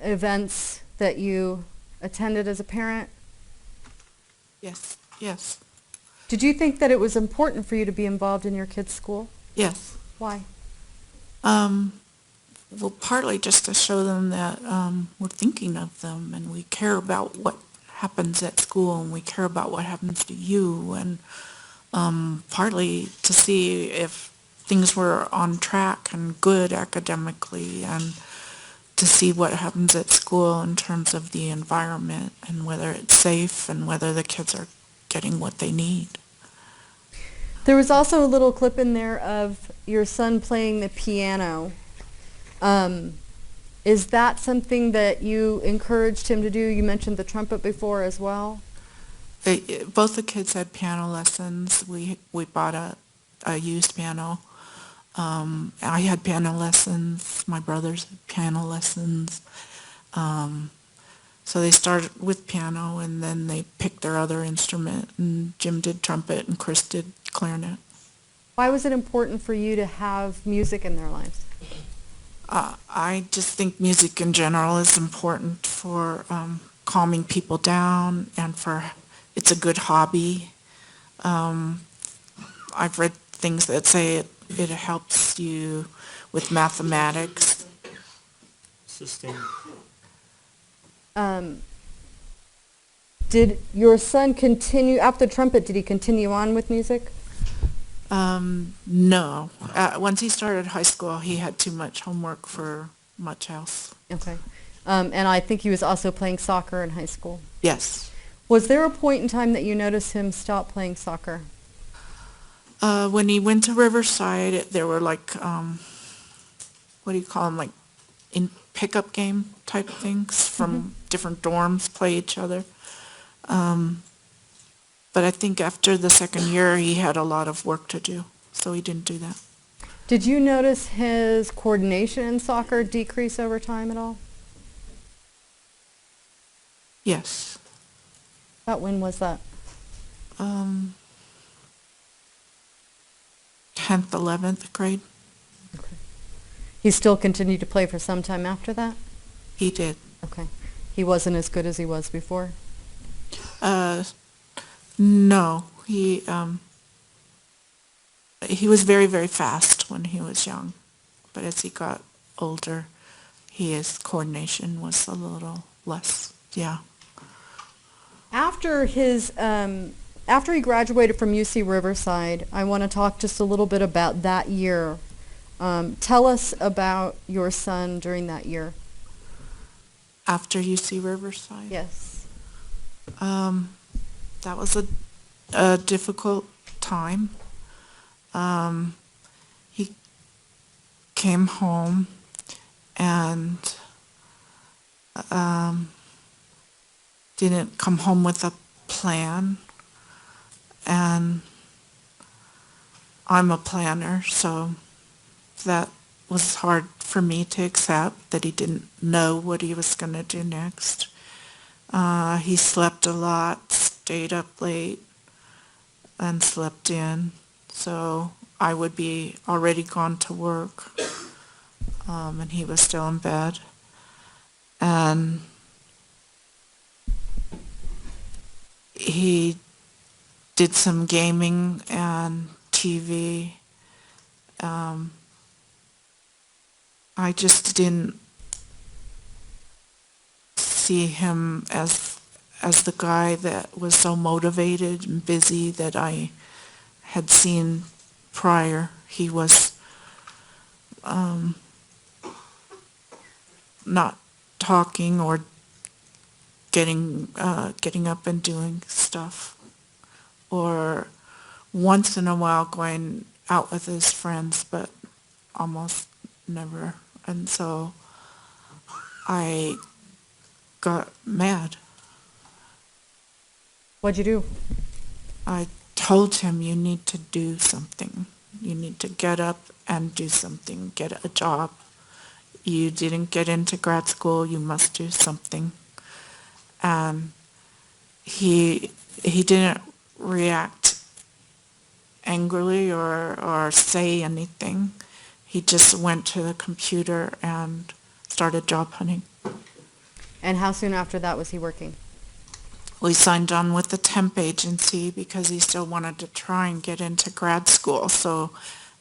events that you attended as a parent. Yes, yes, Did you think that it was important for you to be involved in your kids' school? yes. Why? Well, partly just to show them that we're thinking of them and we care about what happens at school and we care about what happens to you, and partly to see if things were on track and good academically, and to see what happens at school in terms of the environment and whether it's safe and whether the kids are getting what they need. There was also a little clip in there of your son playing the piano. Is that something that you encouraged him to do? You mentioned the trumpet before as well. Both the kids had piano lessons. We bought a used piano. I had piano lessons. My brothers had piano lessons. So they started with piano, and then they picked their other instrument. And Jim did trumpet, and Chris did clarinet. Why was it important for you to have music in their lives? I just think music in general is important for calming people down, and it's a good hobby. I've read things that say it helps you with mathematics. Sustain. Did your son continue, after the trumpet, did he continue on with music? No. Once he started high school, he had too much homework for much else. Okay. And I think he was also playing soccer in high school. Yes. Was there a point in time that you noticed him stop playing soccer? When he went to Riverside, there were like, what do you call them, like in pickup game type things from different dorms play each other. But I think after the second year, he had a lot of work to do, so he didn't do that. Did you notice his coordination in soccer decrease over time at all? Yes. About when was that? 10th, 11th grade. Okay. He still continued to play for some time after that? He did. Okay. He wasn't as good as he was before? No, he was very, very fast when he was young, but as he got older, his coordination was a little less. Yeah. After he graduated from UC Riverside, I want to talk just a little bit about that year. Tell us about your son during that year. After UC Riverside? Yes. That was a difficult time. He came home and didn't come home with a plan. And I'm a planner, so that was hard for me to accept, that he didn't know what he was going to do next. He slept a lot, stayed up late, and slept in. So I would be already gone to work, and he was still in bed. And he did some gaming and TV. I just didn't see him as the guy that was so motivated and busy that I had seen prior. He was not talking or getting up and doing stuff, or once in a while going out with his friends, but almost never. And so I got mad. What'd you do? I told him, you need to do something. You need to get up and do something, get a job. You didn't get into grad school, you must do something. And he didn't react angrily or say anything. He just went to the computer and started job hunting. And how soon after that was he working? We signed on with the temp agency because he still wanted to try and get into grad school. So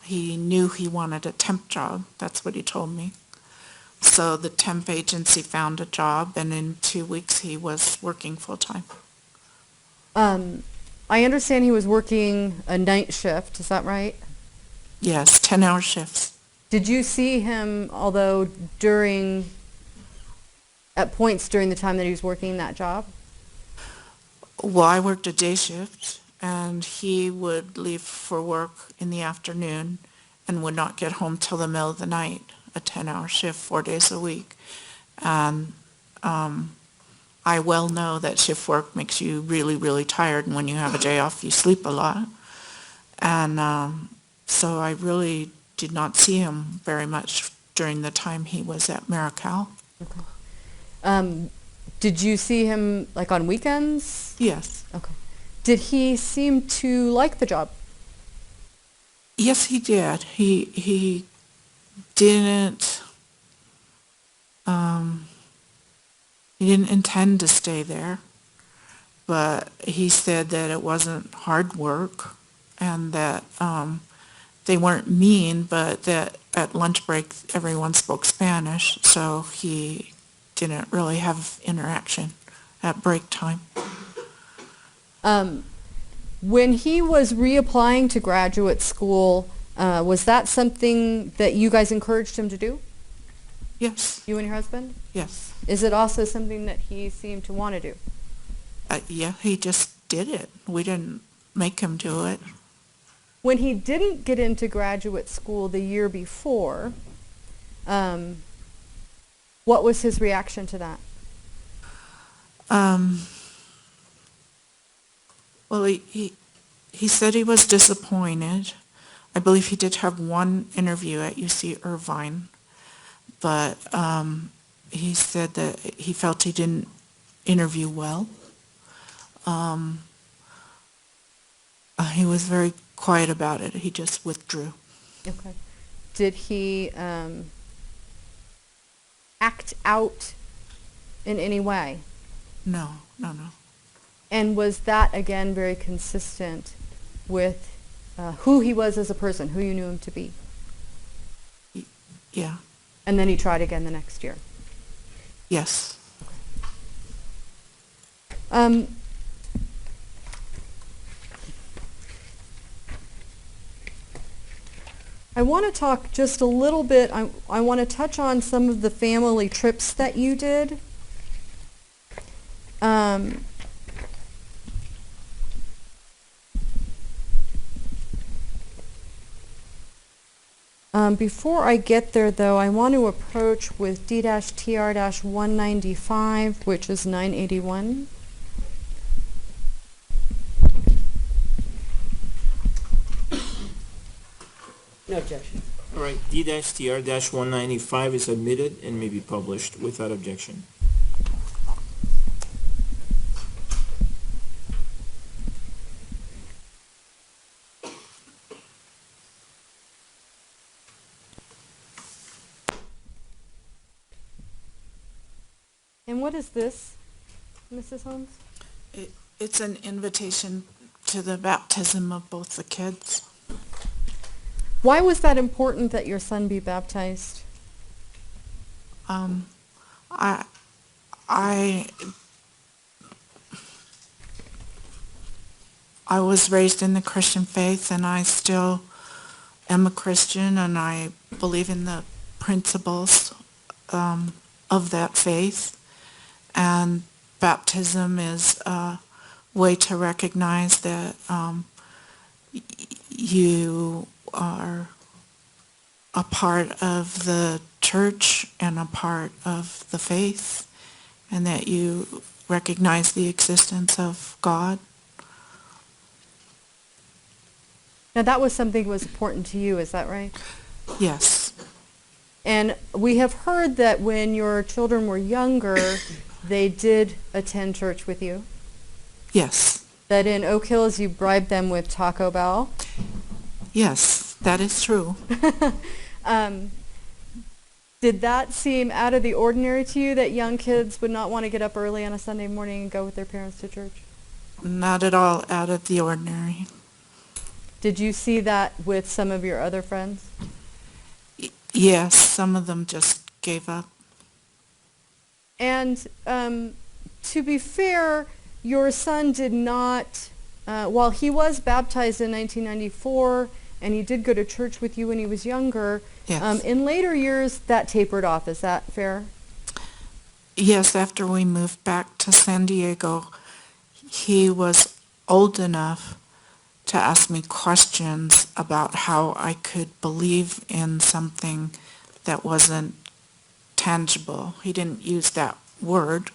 he knew he wanted a temp job. That's what he told me. So the temp agency found a job, and in 2 weeks he was working full-time. I understand he was working a night shift, is that right? Yes, 10-hour shifts. Did you see him, although at points during the time that he was working that job? Well, I worked a day shift, and he would leave for work in the afternoon and would not get home till the middle of the night, a 10-hour shift, 4 days a week. And I well know that shift work makes you really, really tired, and when you have a day off, you sleep a lot. And so I really did not see him very much during the time he was at Marical. Okay. Did you see him like on weekends? Yes. Okay. Did he seem to like the job? Yes, he did. He didn't he didn't intend to stay there, but he said that it wasn't hard work and that they weren't mean, but that at lunch break everyone spoke Spanish, so he didn't really have interaction at break time. When he was reapplying to graduate school, was that something that you guys encouraged him to do? Yes. You and your husband? Yes. Is it also something that he seemed to want to do? Yeah, he just did it. We didn't make him do it. When he didn't get into graduate school the year before, what was his reaction to that? Well, he said he was disappointed. I believe he did have one interview at UC Irvine, but he said that he felt he didn't interview well. He was very quiet about it. He just withdrew. Okay. Did he act out in any way? No. And was that, again, very consistent with who he was as a person, who you knew him to be? Yeah. And then he tried again the next year? Yes. I want to talk just a little bit, I want to touch on some of the family trips that you did. Before I get there, though, I want to approach with D-TR-195, which is 981. No objection. All right, D-TR-195 is admitted and may be published without objection. And what is this, Mrs. Holmes? It's an invitation to the baptism of both the kids. Why was that important that your son be baptized? I was raised in the Christian faith, and I still am a Christian, and I believe in the principles of that faith. And baptism is a way to recognize that you are a part of the church and a part of the faith, and that you recognize the existence of God. Now that was something that was important to you, is that right? Yes. And we have heard that when your children were younger, they did attend church with you. Yes. That in Oak Hills you bribed them with Taco Bell. Yes, that is true. Did that seem out of the ordinary to you, that young kids would not want to get up early on a Sunday morning and go with their parents to church? Not at all out of the ordinary. Did you see that with some of your other friends? Yes, some of them just gave up. And to be fair, your son did not, while he was baptized in 1994, and he did go to church with you when he was younger, Yes. in later years that tapered off. Is that fair? Yes, after we moved back to San Diego, he was old enough to ask me questions about how I could believe in something that wasn't tangible. He didn't use that word,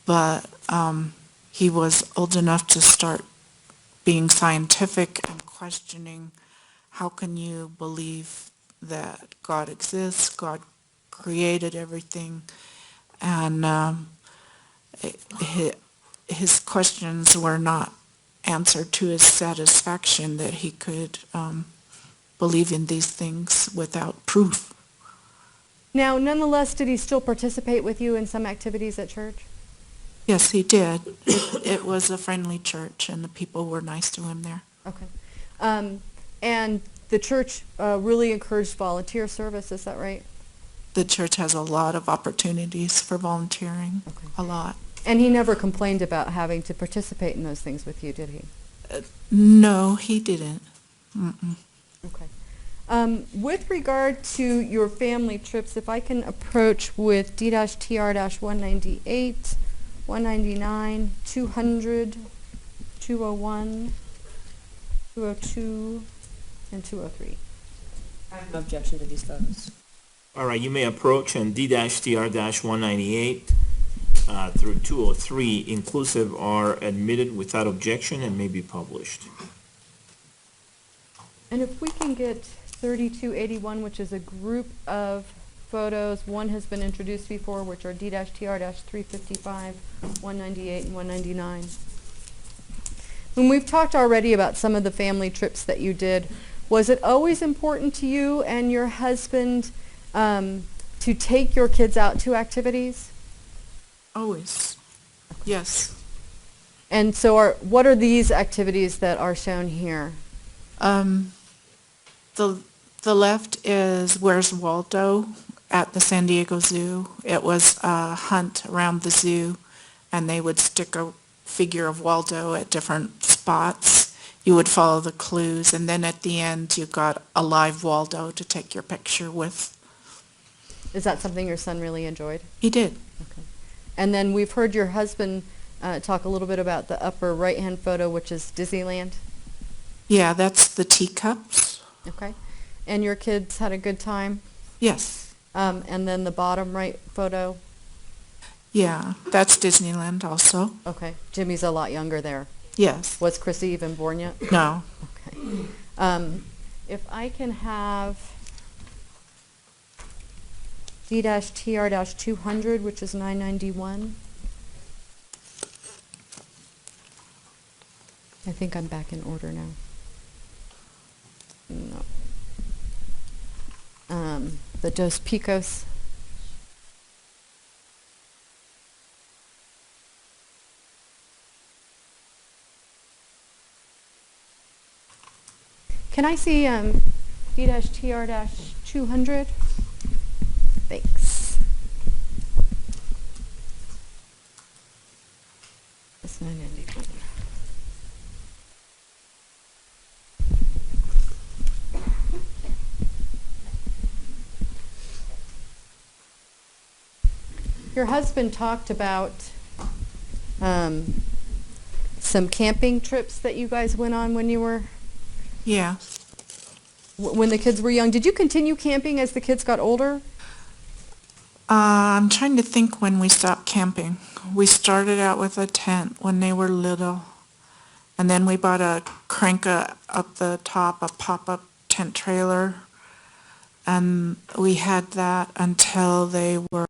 but he was old enough to start being scientific and questioning, how can you believe that God exists, God created everything, and his questions were not answered to his satisfaction, that he could believe in these things without proof. Now, nonetheless, did he still participate with you in some activities at church? Yes, he did. It was a friendly church, and the people were nice to him there. Okay. And the church really encouraged volunteer service, is that right? The church has a lot of opportunities for volunteering, Okay. a lot. And he never complained about having to participate in those things with you, did he? No, he didn't. Mm-mm. Okay. With regard to your family trips, if I can approach with D-TR-198, 199, 200, 201, 202, and 203. I have no objection to these photos. All right, you may approach, and D-TR-198 through 203 inclusive are admitted without objection and may be published. And if we can get 3281, which is a group of photos, one has been introduced before, which are D-TR-355, 198, and 199. When we've talked already about some of the family trips that you did, was it always important to you and your husband to take your kids out to activities? Always. Yes. And so what are these activities that are shown here? The left is Where's Waldo at the San Diego Zoo. It was a hunt around the zoo, and they would stick a figure of Waldo at different spots. You would follow the clues, and then at the end you got a live Waldo to take your picture with. Is that something your son really enjoyed? He did. Okay. And then we've heard your husband talk a little bit about the upper right-hand photo, which is Disneyland. Yeah, that's the teacups. Okay. And your kids had a good time? Yes. And then the bottom right photo? Yeah, that's Disneyland also. Okay. Jimmy's a lot younger there. Yes. Was Chrissy even born yet? No. Okay. If I can have D-TR-200, which is 991. I think I'm back in order now. No. The Dos Picos. Can I see D-TR-200? Thanks. It's 991. Your husband talked about some camping trips that you guys went on when you were, Yeah. when the kids were young. Did you continue camping as the kids got older? I'm trying to think when we stopped camping. We started out with a tent when they were little, and then we bought a crank up the top, a pop-up tent trailer, and we had that until they were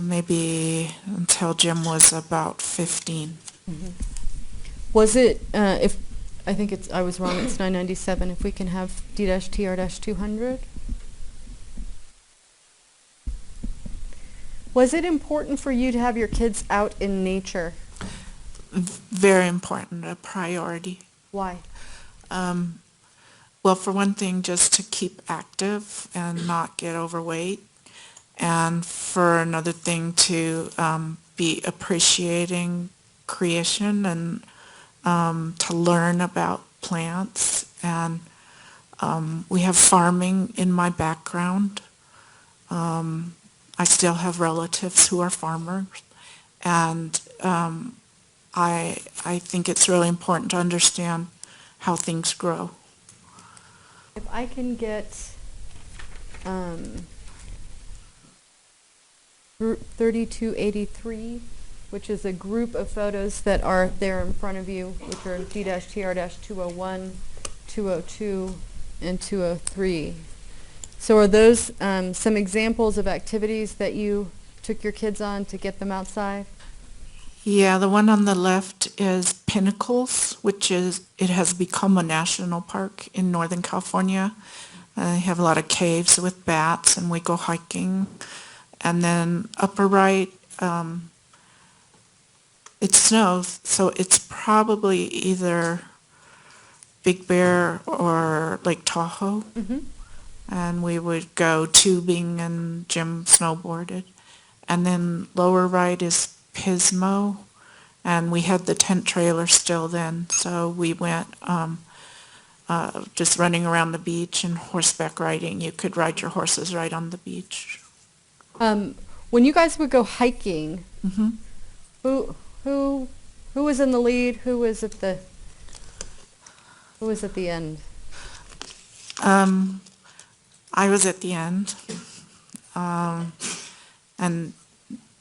maybe until Jim was about 15. Was it, if, I think it's, I was wrong, it's 997, if we can have D-TR-200? Was it important for you to have your kids out in nature? Very important, a priority. Why? Well, for one thing, just to keep active and not get overweight. And for another thing, to be appreciating creation and to learn about plants. And we have farming in my background. I still have relatives who are farmers. And I think it's really important to understand how things grow. If I can get group 3283, which is a group of photos that are there in front of you, which are D-TR-201, 202, and 203. So are those some examples of activities that you took your kids on to get them outside? Yeah, the one on the left is Pinnacles, which is, it has become a national park in Northern California. They have a lot of caves with bats, and we go hiking. And then upper right, it snows, so it's probably either Big Bear or Lake Tahoe. Mm-hmm. And we would go tubing, and Jim snowboarded. And then lower right is Pismo, and we had the tent trailer still then, so we went just running around the beach and horseback riding. You could ride your horses right on the beach. When you guys would go hiking, Mm-hmm. who was in the lead? Who was at the end? I was at the end, and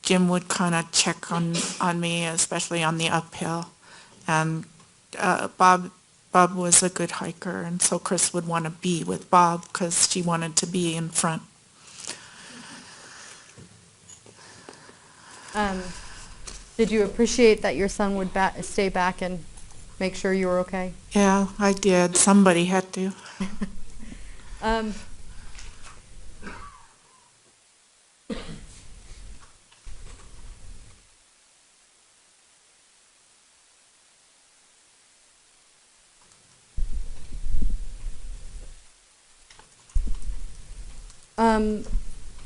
Jim would kind of check on me, especially on the uphill. And Bob was a good hiker, and so Chris would want to be with Bob because she wanted to be in front. Did you appreciate that your son would stay back and make sure you were okay? Yeah, I did. Somebody had to.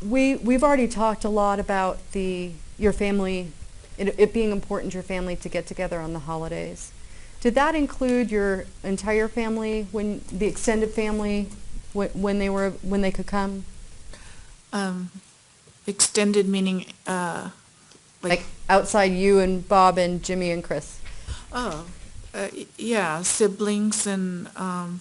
We've already talked a lot about your family, it being important to your family to get together on the holidays. Did that include your entire family, when the extended family, when they could come? Extended meaning Like outside you and Bob and Jimmy and Chris? Yeah, siblings and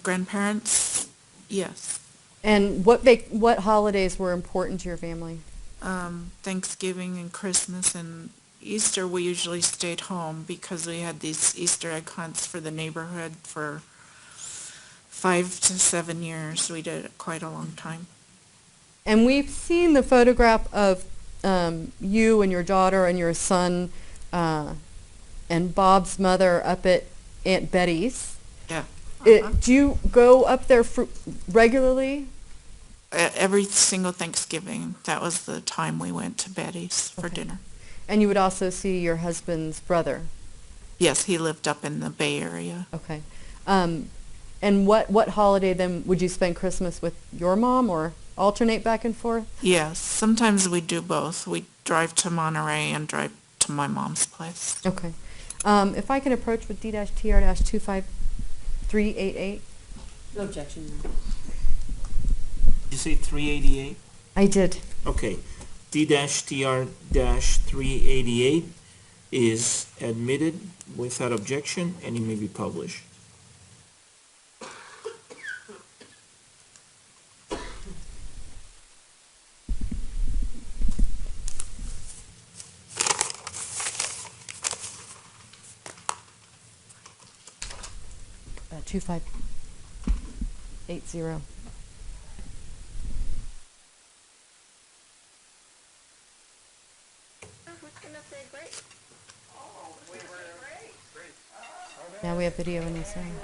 grandparents. Yes. And what holidays were important to your family? Thanksgiving and Christmas and Easter, we usually stayed home because we had these Easter egg hunts for the neighborhood for 5 to 7 years. We did it quite a long time. And we've seen the photograph of you and your daughter and your son and Bob's mother up at Aunt Betty's. Yeah. Do you go up there regularly? Every single Thanksgiving, that was the time we went to Betty's for dinner. And you would also see your husband's brother? Yes, he lived up in the Bay Area. Okay. And what holiday then would you spend Christmas with your mom or alternate back and forth? Yes, sometimes we do both. We drive to Monterey and drive to my mom's place. Okay. If I can approach with D-TR-25388. No objection, Your Honor. Did you say 388? I did. Okay. D-TR-388 is admitted without objection, and it may be published. Uh, 2580. Now we have video and no sound. Okay,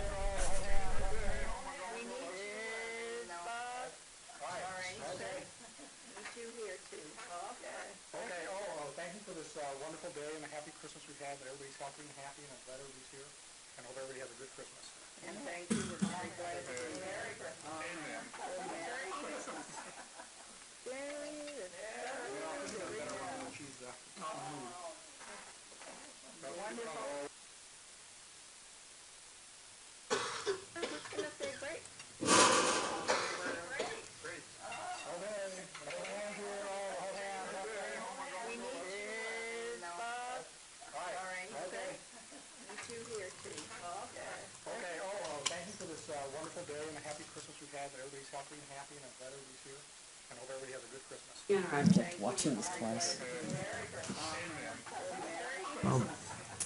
thank you for this wonderful day and the happy Christmas we've had, that everybody's healthy and happy, and I'm glad everybody's here, and hope everybody has a good Christmas. And thank you, we're very glad to be Merry Christmas. Amen. Merry Christmas. She's, Wonderful. Okay, thank you for this wonderful day and the happy Christmas we've had, that everybody's healthy and happy, and I'm glad everybody's here, and hope everybody has a good Christmas. Your Honor, I object to watching this twice.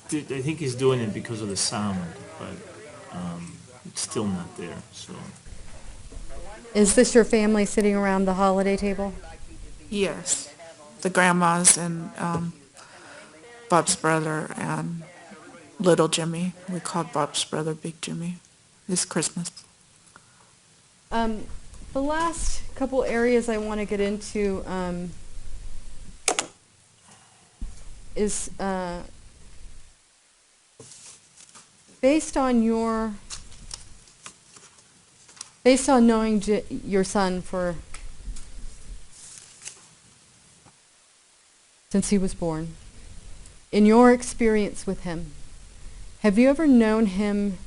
I think he's doing it because of the sound, but it's still not there, so. Is this your family sitting around the holiday table? Yes, the grandmas and Bob's brother and little Jimmy. We called Bob's brother Big Jimmy. It's Christmas. The last couple areas I want to get into is based on knowing your son since he was born. In your experience with him, have you ever known him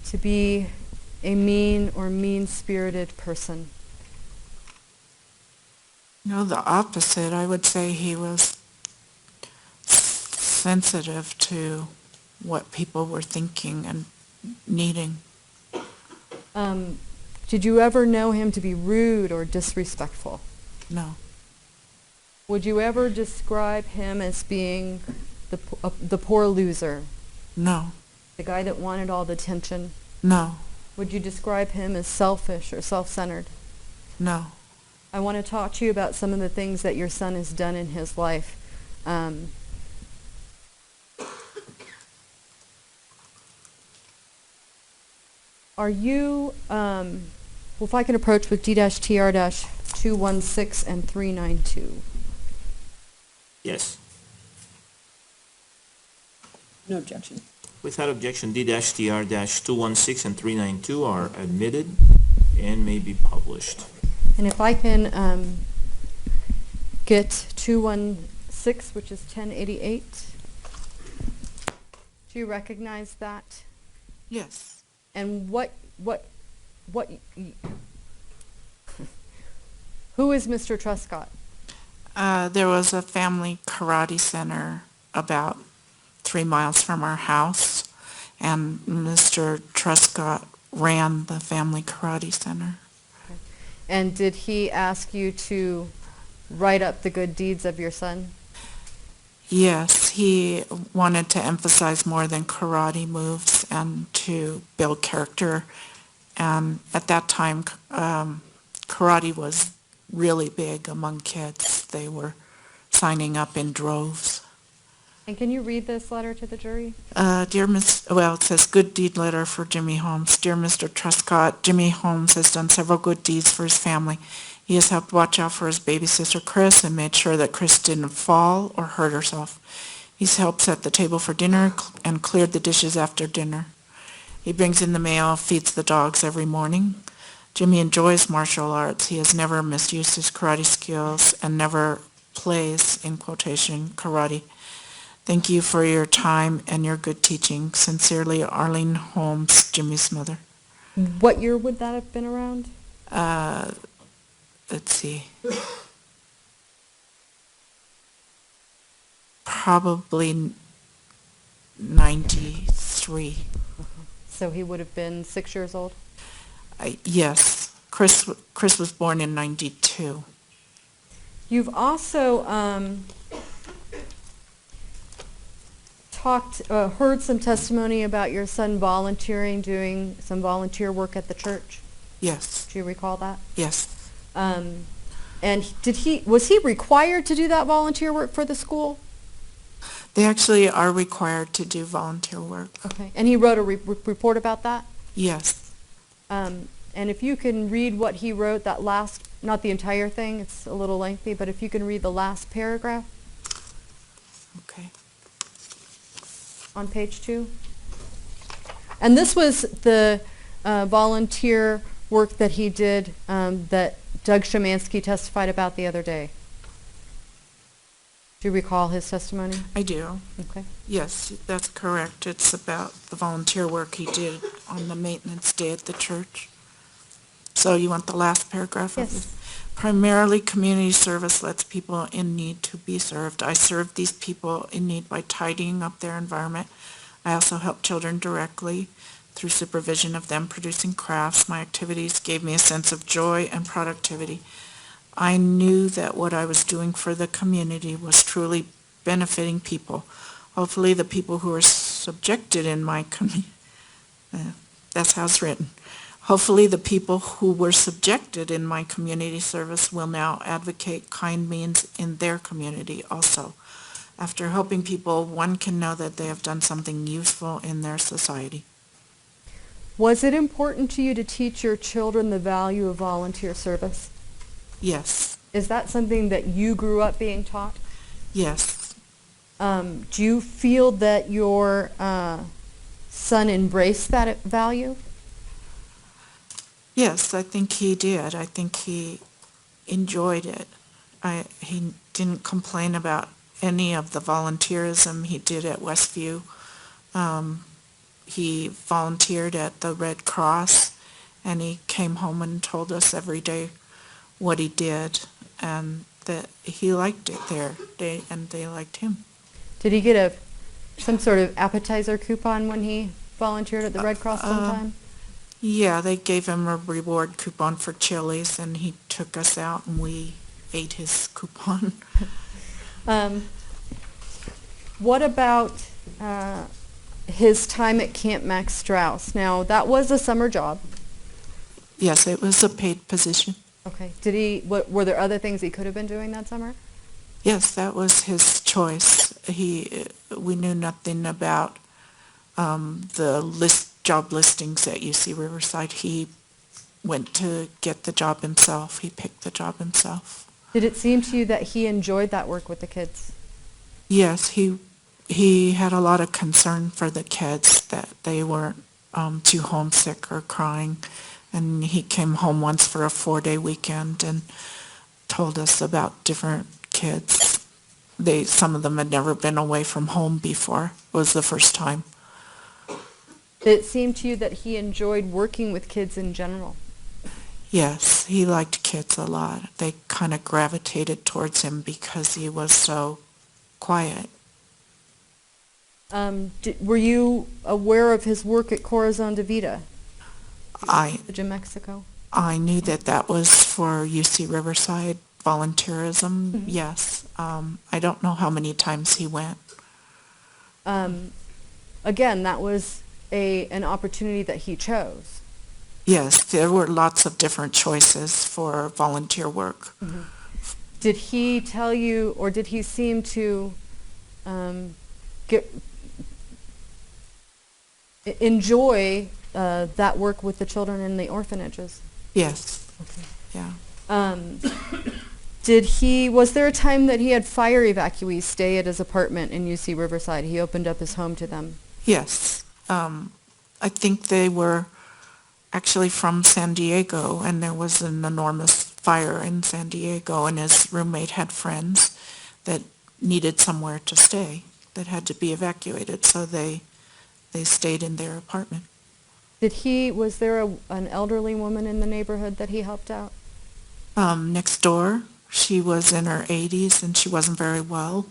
to be a mean or mean-spirited person? No, the opposite. I would say he was sensitive to what people were thinking and needing. Did you ever know him to be rude or disrespectful? No. Would you ever describe him as being the poor loser? No. The guy that wanted all the attention? No. Would you describe him as selfish or self-centered? No. I want to talk to you about some of the things that your son has done in his life. Are you, well, if I can approach with D-TR-216 and 392. Yes. No objection. Without objection, D-TR-216 and 392 are admitted and may be published. And if I can get 216, which is 1088. Do you recognize that? Yes. And who is Mr. Truscott? There was a family karate center about 3 miles from our house, and Mr. Truscott ran the family karate center. Okay. And did he ask you to write up the good deeds of your son? Yes, he wanted to emphasize more than karate moves and to build character. And at that time, karate was really big among kids. They were signing up in droves. And can you read this letter to the jury? It says, good deed letter for Jimmy Holmes. Dear Mr. Truscott, Jimmy Holmes has done several good deeds for his family. He has helped watch out for his baby sister Chris and made sure that Chris didn't fall or hurt herself. He's helped set the table for dinner and cleared the dishes after dinner. He brings in the mail, feeds the dogs every morning. Jimmy enjoys martial arts. He has never misused his karate skills and never plays, in quotation, karate. Thank you for your time and your good teaching. Sincerely, Arlene Holmes, Jimmy's mother. What year would that have been around? Let's see. Probably 93. So he would have been 6 years old? Yes. Chris was born in 92. You've also heard some testimony about your son volunteering, doing some volunteer work at the church. Yes. Do you recall that? Yes. And was he required to do that volunteer work for the school? They actually are required to do volunteer work. Okay. And he wrote a report about that? Yes. And if you can read what he wrote, that last, not the entire thing, it's a little lengthy, but if you can read the last paragraph. Okay. On page 2. And this was the volunteer work that he did that Doug Shemansky testified about the other day. Do you recall his testimony? I do. Okay. Yes, that's correct. It's about the volunteer work he did on the maintenance day at the church. So you want the last paragraph of Yes. it? Primarily, community service lets people in need to be served. I serve these people in need by tidying up their environment. I also help children directly through supervision of them producing crafts. My activities gave me a sense of joy and productivity. I knew that what I was doing for the community was truly benefiting people. Hopefully the people who are subjected in my community, that's how it's written. Hopefully the people who were subjected in my community service will now advocate kind means in their community also. After helping people, one can know that they have done something useful in their society. Was it important to you to teach your children the value of volunteer service? Yes. Is that something that you grew up being taught? Yes. Do you feel that your son embraced that value? Yes, I think he did. I think he enjoyed it. He didn't complain about any of the volunteerism he did at Westview. He volunteered at the Red Cross, and he came home and told us every day what he did, and that he liked it there, and they liked him. Did he get some sort of appetizer coupon when he volunteered at the Red Cross sometime? Yeah, they gave him a reward coupon for Chili's, and he took us out, and we ate his coupon. What about his time at Camp Max Strauss? Now, that was a summer job. Yes, it was a paid position. Okay. Were there other things he could have been doing that summer? Yes, that was his choice. We knew nothing about the job listings at UC Riverside. He went to get the job himself. He picked the job himself. Did it seem to you that he enjoyed that work with the kids? Yes, he had a lot of concern for the kids, that they weren't too homesick or crying. And he came home once for a 4-day weekend and told us about different kids. Some of them had never been away from home before. It was the first time. Did it seem to you that he enjoyed working with kids in general? Yes, he liked kids a lot. They kind of gravitated towards him because he was so quiet. Were you aware of his work at Corazon de Vida in Mexico? I knew that was for UC Riverside volunteerism, mm-hmm. Yes. I don't know how many times he went. Again, that was an opportunity that he chose. Yes, there were lots of different choices for volunteer work. Did he tell you, or did he seem to enjoy that work with the children in the orphanages? Yes, yeah. Was there a time that he had fire evacuees stay at his apartment in UC Riverside? He opened up his home to them. Yes. I think they were actually from San Diego, and there was an enormous fire in San Diego, and his roommate had friends that needed somewhere to stay that had to be evacuated, so they stayed in their apartment. Was there an elderly woman in the neighborhood that he helped out? Next door, she was in her 80s, and she wasn't very well,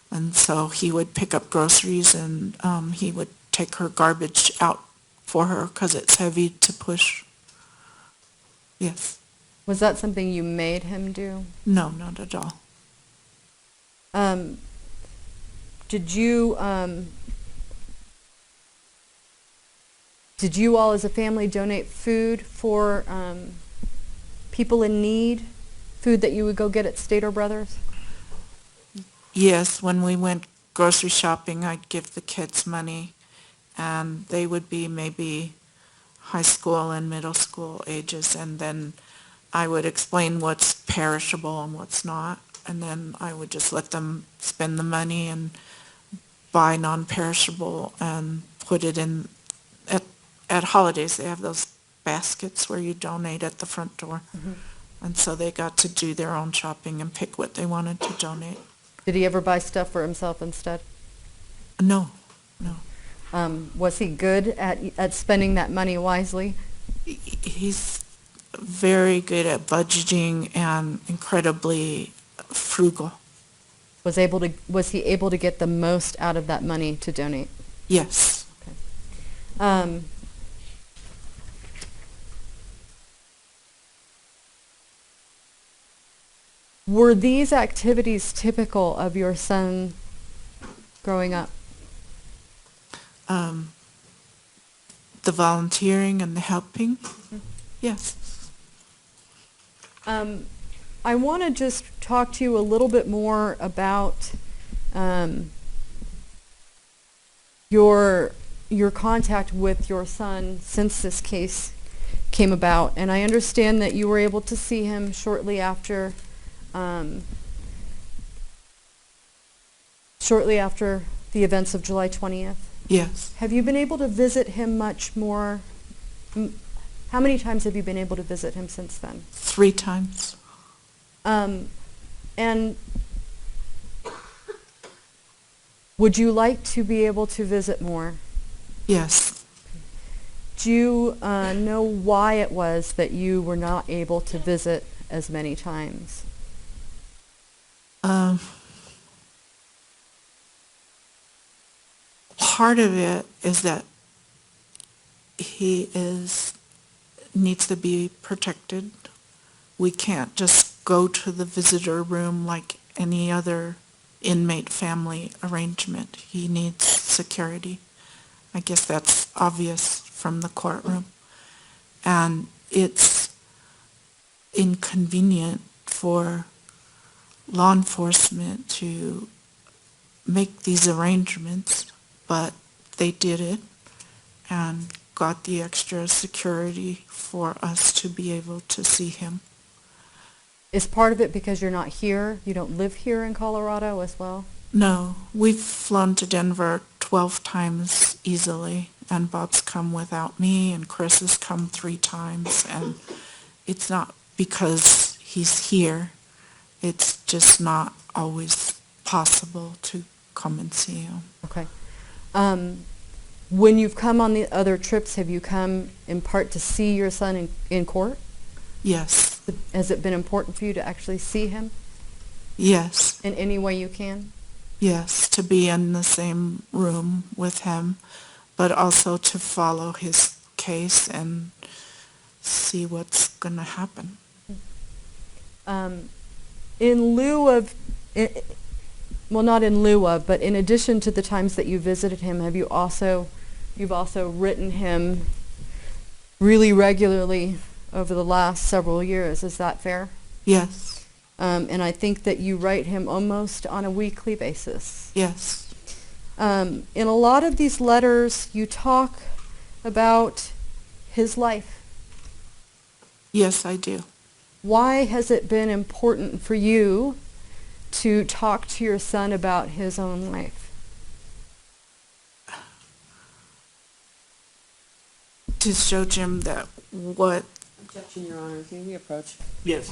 and so he would pick up groceries, and he would take her garbage out for her because it's heavy to push. Yes. Was that something you made him do? No, not at all. Did you all as a family donate food for people in need? Food that you would go get at Stater Brothers? Yes, when we went grocery shopping, I'd give the kids money, and they would be maybe high school and middle school ages, and then I would explain what's perishable and what's not, and then I would just let them spend the money and buy non-perishable and put it in. At holidays, they have those baskets where you donate at the front door, and so they got to do their own shopping and pick what they wanted to donate. Did he ever buy stuff for himself instead? No. Was he good at spending that money wisely? He's very good at budgeting and incredibly frugal. Was he able to get the most out of that money to donate? Yes. Okay. Were these activities typical of your son growing up? The volunteering and the helping? Yes. I want to just talk to you a little bit more about your contact with your son since this case came about. And I understand that you were able to see him shortly after the events of July 20th. Yes. Have you been able to visit him much more? How many times have you been able to visit him since then? 3 times. And would you like to be able to visit more? Yes. Do you know why it was that you were not able to visit as many times? Part of it is that he needs to be protected. We can't just go to the visitor room like any other inmate family arrangement. He needs security. I guess that's obvious from the courtroom. And it's inconvenient for law enforcement to make these arrangements, but they did it and got the extra security for us to be able to see him. Is part of it because you're not here? You don't live here in Colorado as well? No, we've flown to Denver 12 times easily, and Bob's come without me, and Chris has come 3 times, and it's not because he's here. It's just not always possible to come and see him. Okay. When you've come on the other trips, have you come in part to see your son in court? Yes. Has it been important for you to actually see him? Yes. In any way you can? Yes, to be in the same room with him, but also to follow his case and see what's going to happen. In lieu of, well, not in lieu of, but in addition to the times that you visited him, you've also written him really regularly over the last several years. Is that fair? Yes, And I think that you write him almost on a weekly basis. yes. In a lot of these letters, you talk about his life. Yes, I do. Why has it been important for you to talk to your son about his own life? To show Jim that what, Objection, Your Honor. May we approach? Yes.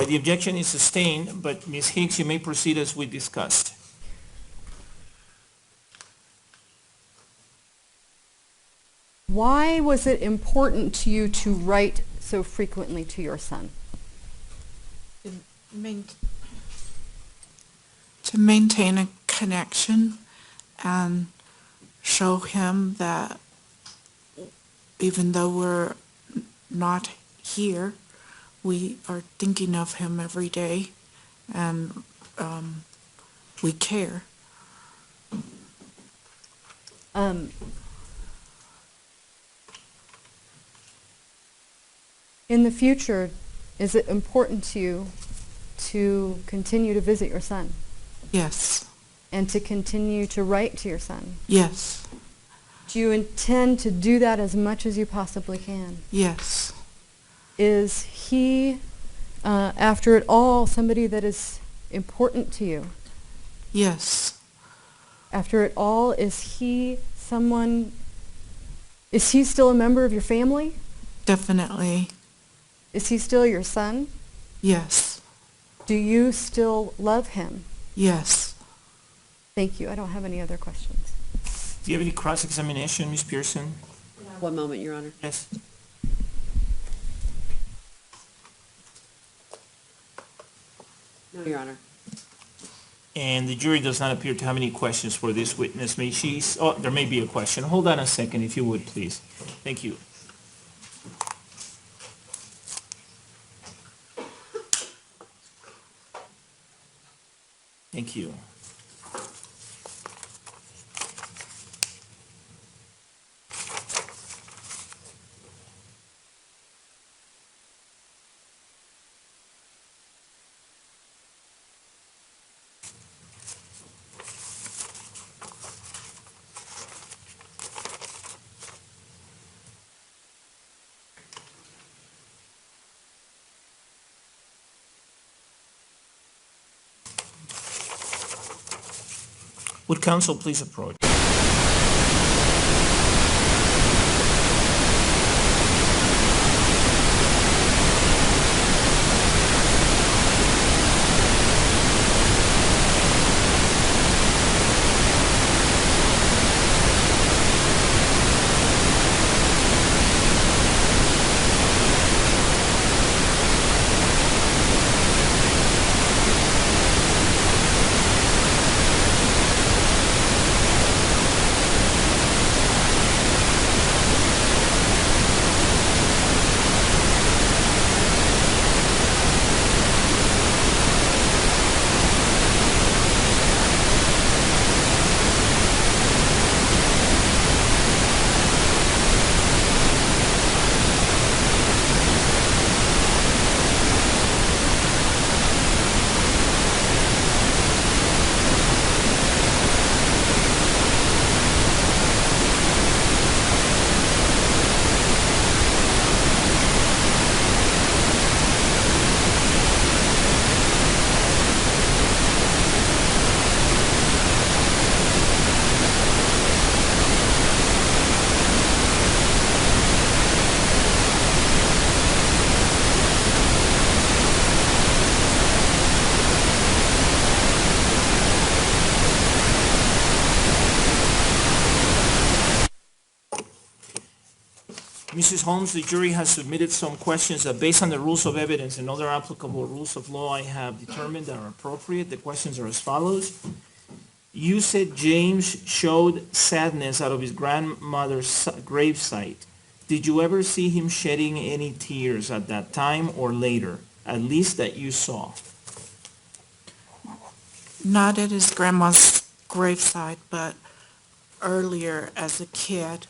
The objection is sustained, but Ms. Hicks, you may proceed as we discussed. Why was it important to you to write so frequently to your son? To maintain a connection and show him that even though we're not here, we are thinking of him every day, and we care. In the future, is it important to you to continue to visit your son Yes, and to continue to write to your son? yes, Do you intend to do that as much as you possibly can? yes, Is he, after it all, somebody that is important to you? yes, After it all, is he still a member of your family? definitely, Is he still your son? yes, Do you still love him? yes. Thank you. I don't have any other questions. Do you have any cross-examination, Ms. Pearson? One moment, Your Honor. Yes. No, Your Honor. And the jury does not appear to have any questions for this witness. There may be a question. Hold on a second, if you would, please. Thank you. Thank you. Would counsel please approach? Mrs. Holmes, the jury has submitted some questions that, based on the rules of evidence and other applicable rules of law I have determined that are appropriate. The questions are as follows. You said James showed sadness out of his grandmother's gravesite. Did you ever see him shedding any tears at that time or later, at least that you saw? Not at his grandma's gravesite, but earlier as a kid.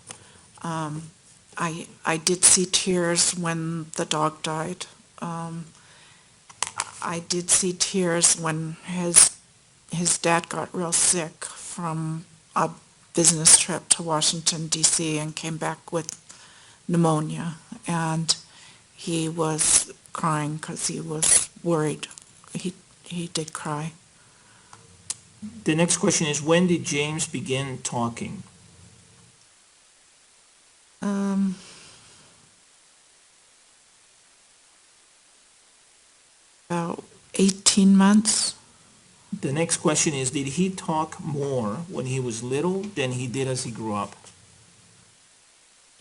I did see tears when the dog died. I did see tears when his dad got real sick from a business trip to Washington, D.C. and came back with pneumonia. And he was crying because he was worried. He did cry. The next question is, when did James begin talking? About 18 months. The next question is, did he talk more when he was little than he did as he grew up?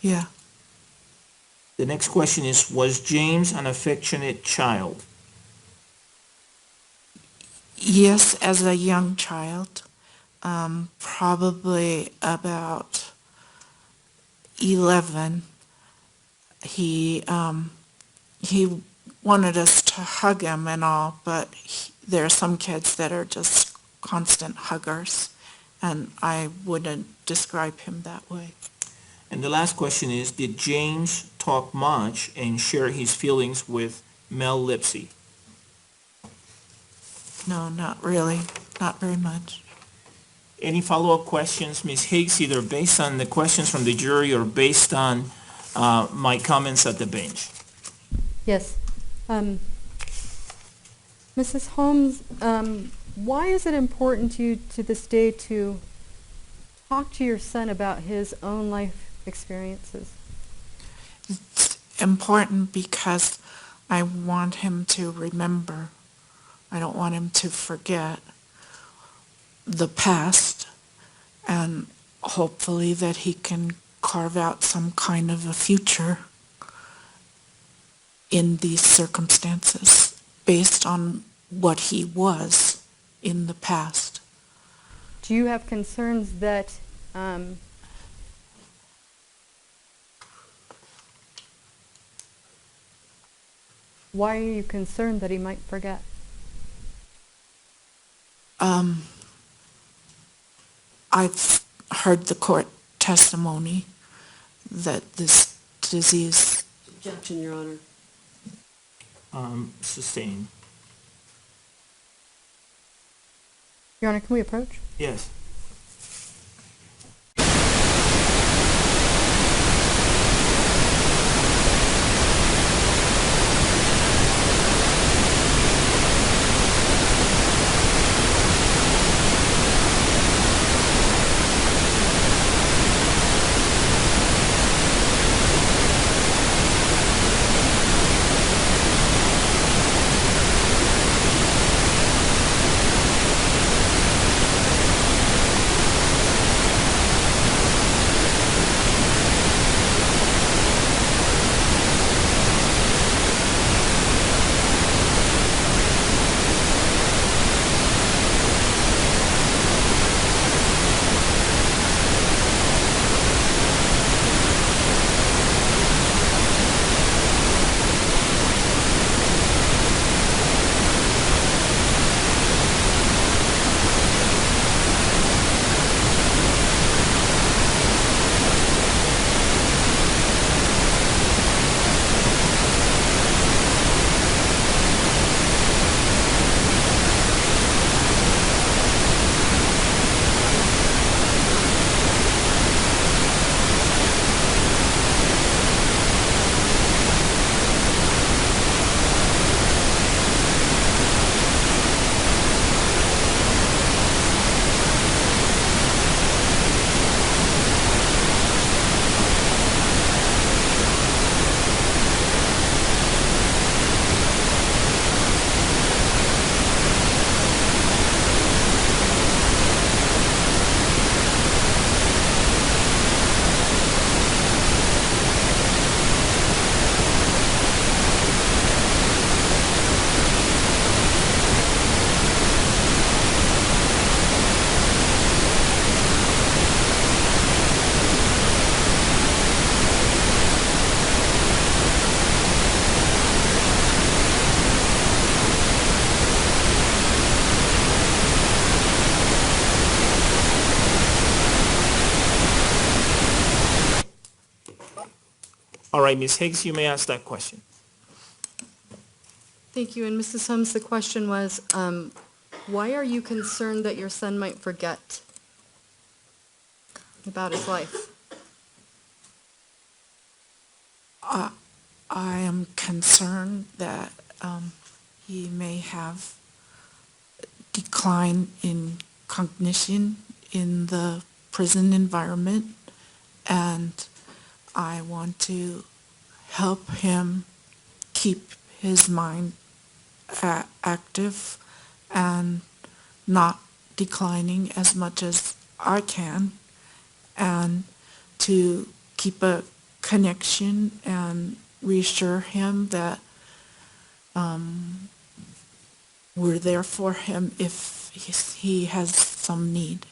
Yeah. The next question is, was James an affectionate child? Yes, as a young child, probably about 11, he wanted us to hug him and all, but there are some kids that are just constant huggers, and I wouldn't describe him that way. And the last question is, did James talk much and share his feelings with Mel Lipsy? No, not really, not very much. Any follow-up questions, Ms. Higgs, either based on the questions from the jury or based on my comments at the bench? Yes. Mrs. Holmes, why is it important to you to this day to talk to your son about his own life experiences? It's important because I want him to remember. I don't want him to forget the past, and hopefully that he can carve out some kind of a future in these circumstances based on what he was in the past. Do you have concerns that why are you concerned that he might forget? I've heard the court testimony that this disease. Objection, Your Honor. Sustained. Your Honor, can we approach? Yes. All right, Ms. Higgs, you may ask that question. Thank you. And Mrs. Holmes, the question was, why are you concerned that your son might forget about his life? I am concerned that he may have decline in cognition in the prison environment, and I want to help him keep his mind active and not declining as much as I can, and to keep a connection and reassure him that we're there for him if he has some need.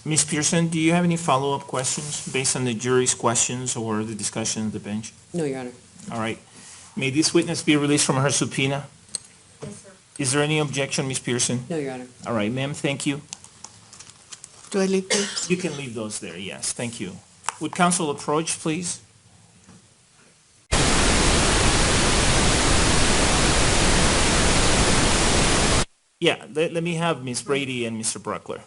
Ms. Pearson, do you have any follow-up questions based on the jury's questions or the discussion of the bench? No, Your Honor. All right. May this witness be released from her subpoena? Yes, sir. Is there any objection, Ms. Pearson? No, Your Honor. All right, ma'am, thank you. Do I leave this? You can leave those there, yes, thank you. Would counsel approach, please? Yeah, let me have Ms. Brady and Mr. Bruckler.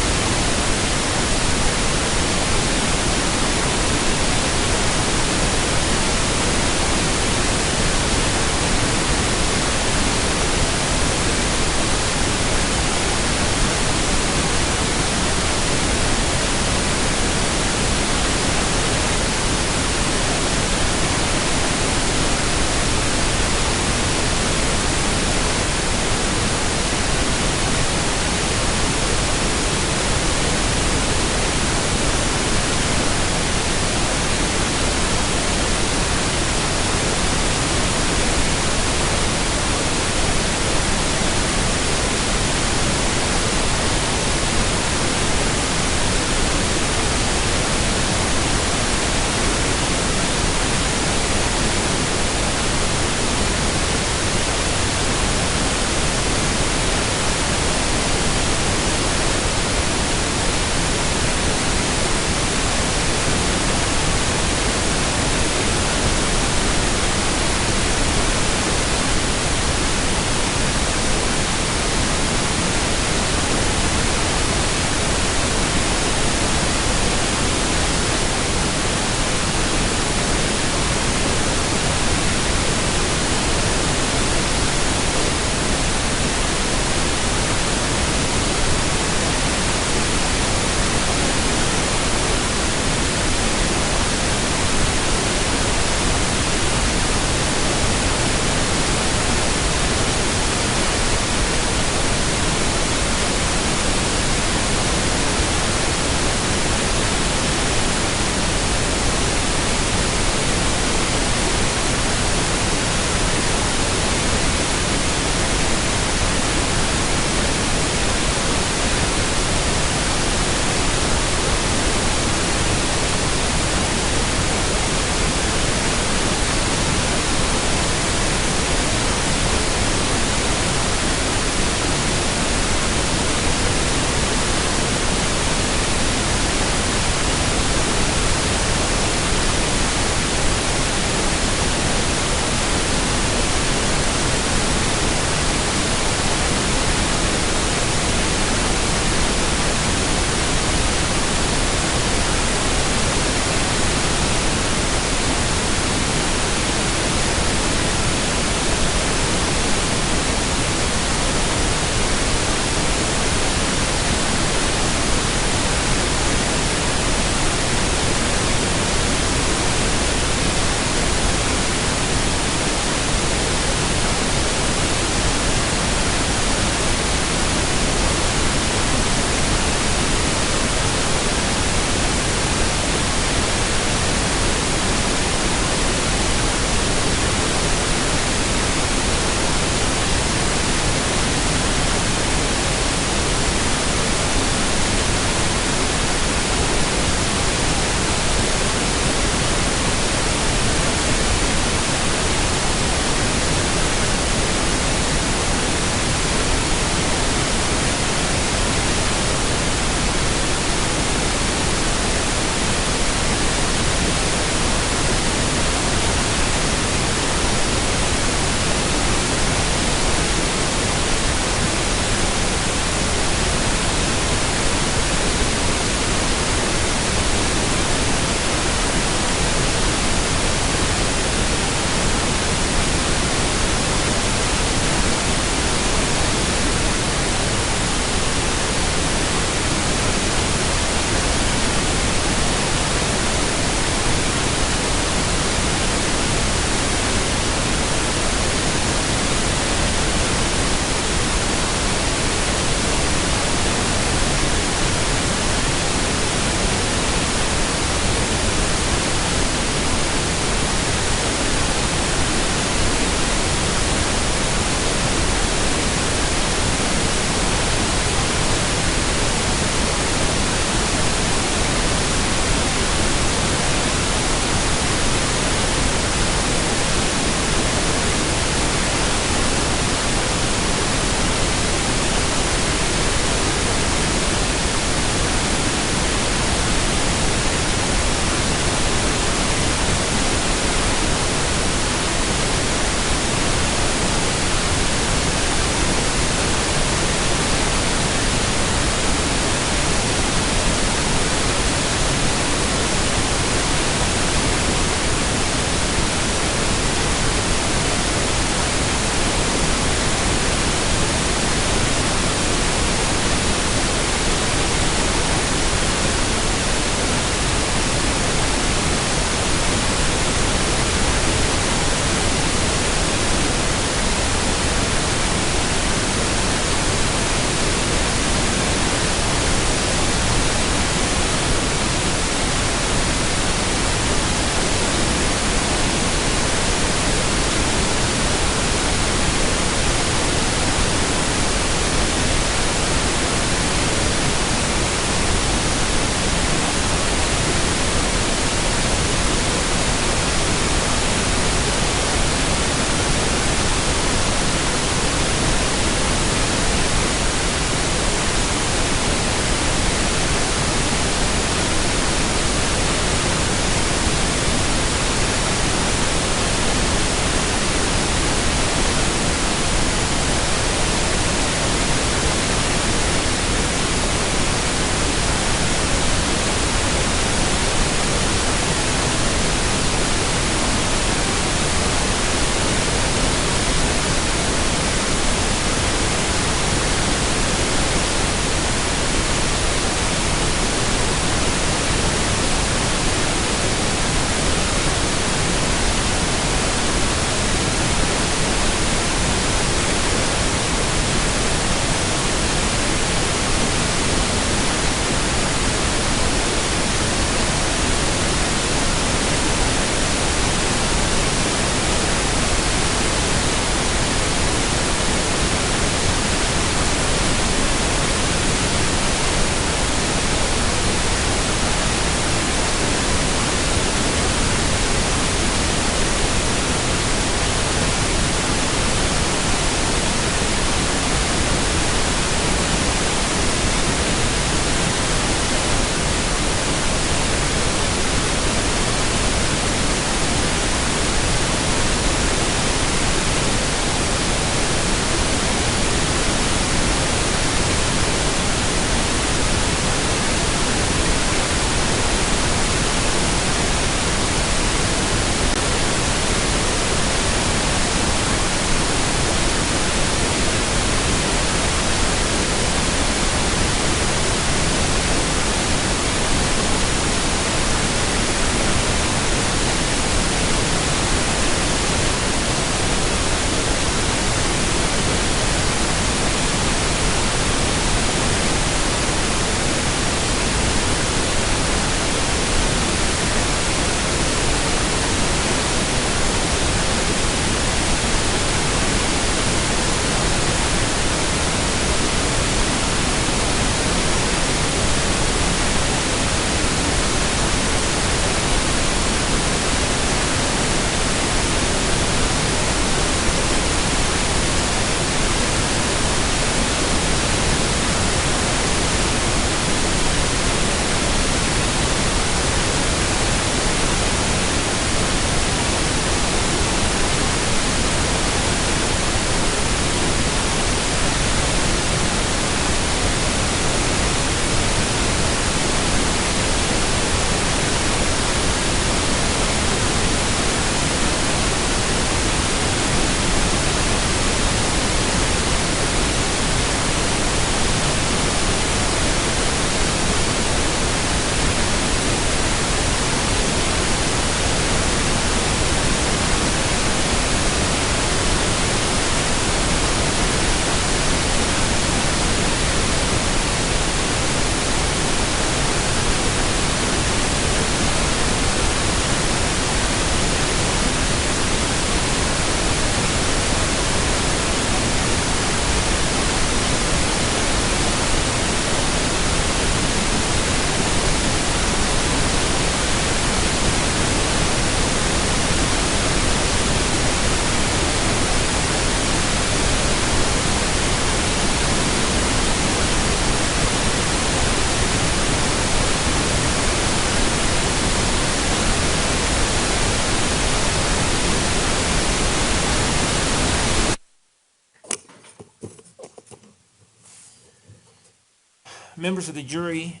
members of the jury,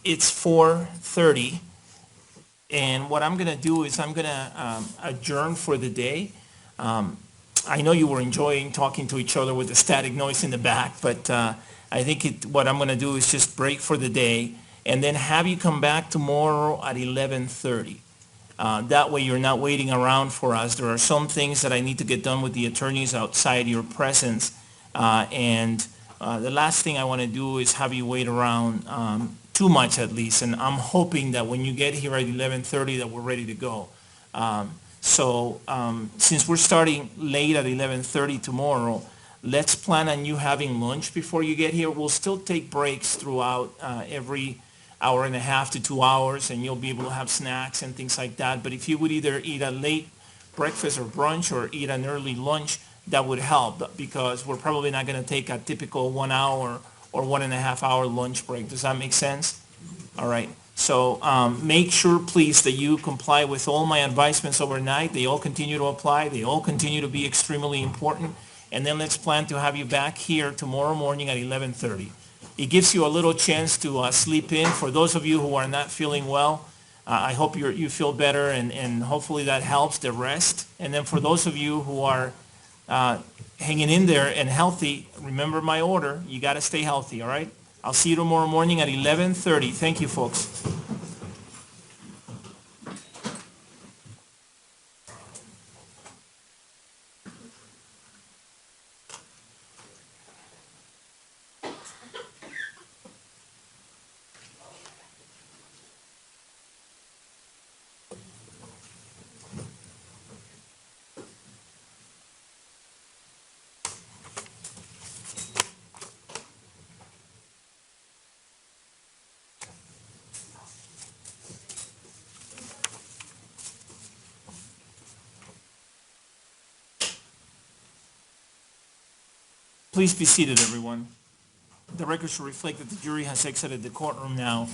it's 4:30, and what I'm going to do is I'm going to adjourn for the day. I know you were enjoying talking to each other with the static noise in the back, but I think what I'm going to do is just break for the day and then have you come back tomorrow at 11:30. That way you're not waiting around for us. There are some things that I need to get done with the attorneys outside your presence. And the last thing I want to do is have you wait around too much at least. And I'm hoping that when you get here at 11:30 that we're ready to go. So since we're starting late at 11:30 tomorrow, let's plan on you having lunch before you get here. We'll still take breaks throughout every hour and a half to 2 hours, and you'll be able to have snacks and things like that. But if you would either eat a late breakfast or brunch or eat an early lunch, that would help, because we're probably not going to take a typical 1 hour or 1.5 hour lunch break. Does that make sense? All right. So make sure, please, that you comply with all my advisements overnight. They all continue to apply. They all continue to be extremely important. And then let's plan to have you back here tomorrow morning at 11:30. It gives you a little chance to sleep in. For those of you who are not feeling well, I hope you feel better, and hopefully that helps the rest. And then for those of you who are hanging in there and healthy, remember my order. You got to stay healthy, all right? I'll see you tomorrow morning at 11:30. Thank you, folks. Please be seated, everyone. The record should reflect that the jury has exited the courtroom now.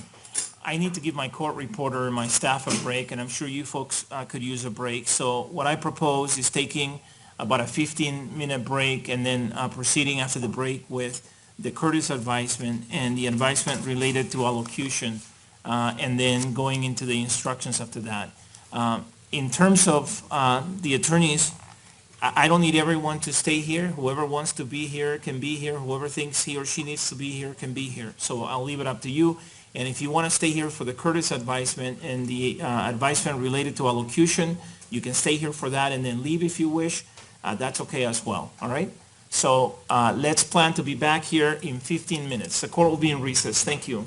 I need to give my court reporter and my staff a break, and I'm sure you folks could use a break. So what I propose is taking about a 15-minute break and then proceeding after the break with the Curtis advisement and the advisement related to allocution, and then going into the instructions after that. In terms of the attorneys, I don't need everyone to stay here. Whoever wants to be here can be here. Whoever thinks he or she needs to be here can be here. So I'll leave it up to you. And if you want to stay here for the Curtis advisement and the advisement related to allocution, you can stay here for that and then leave if you wish. That's okay as well. All right? So let's plan to be back here in 15 minutes. The court will be in recess. Thank you.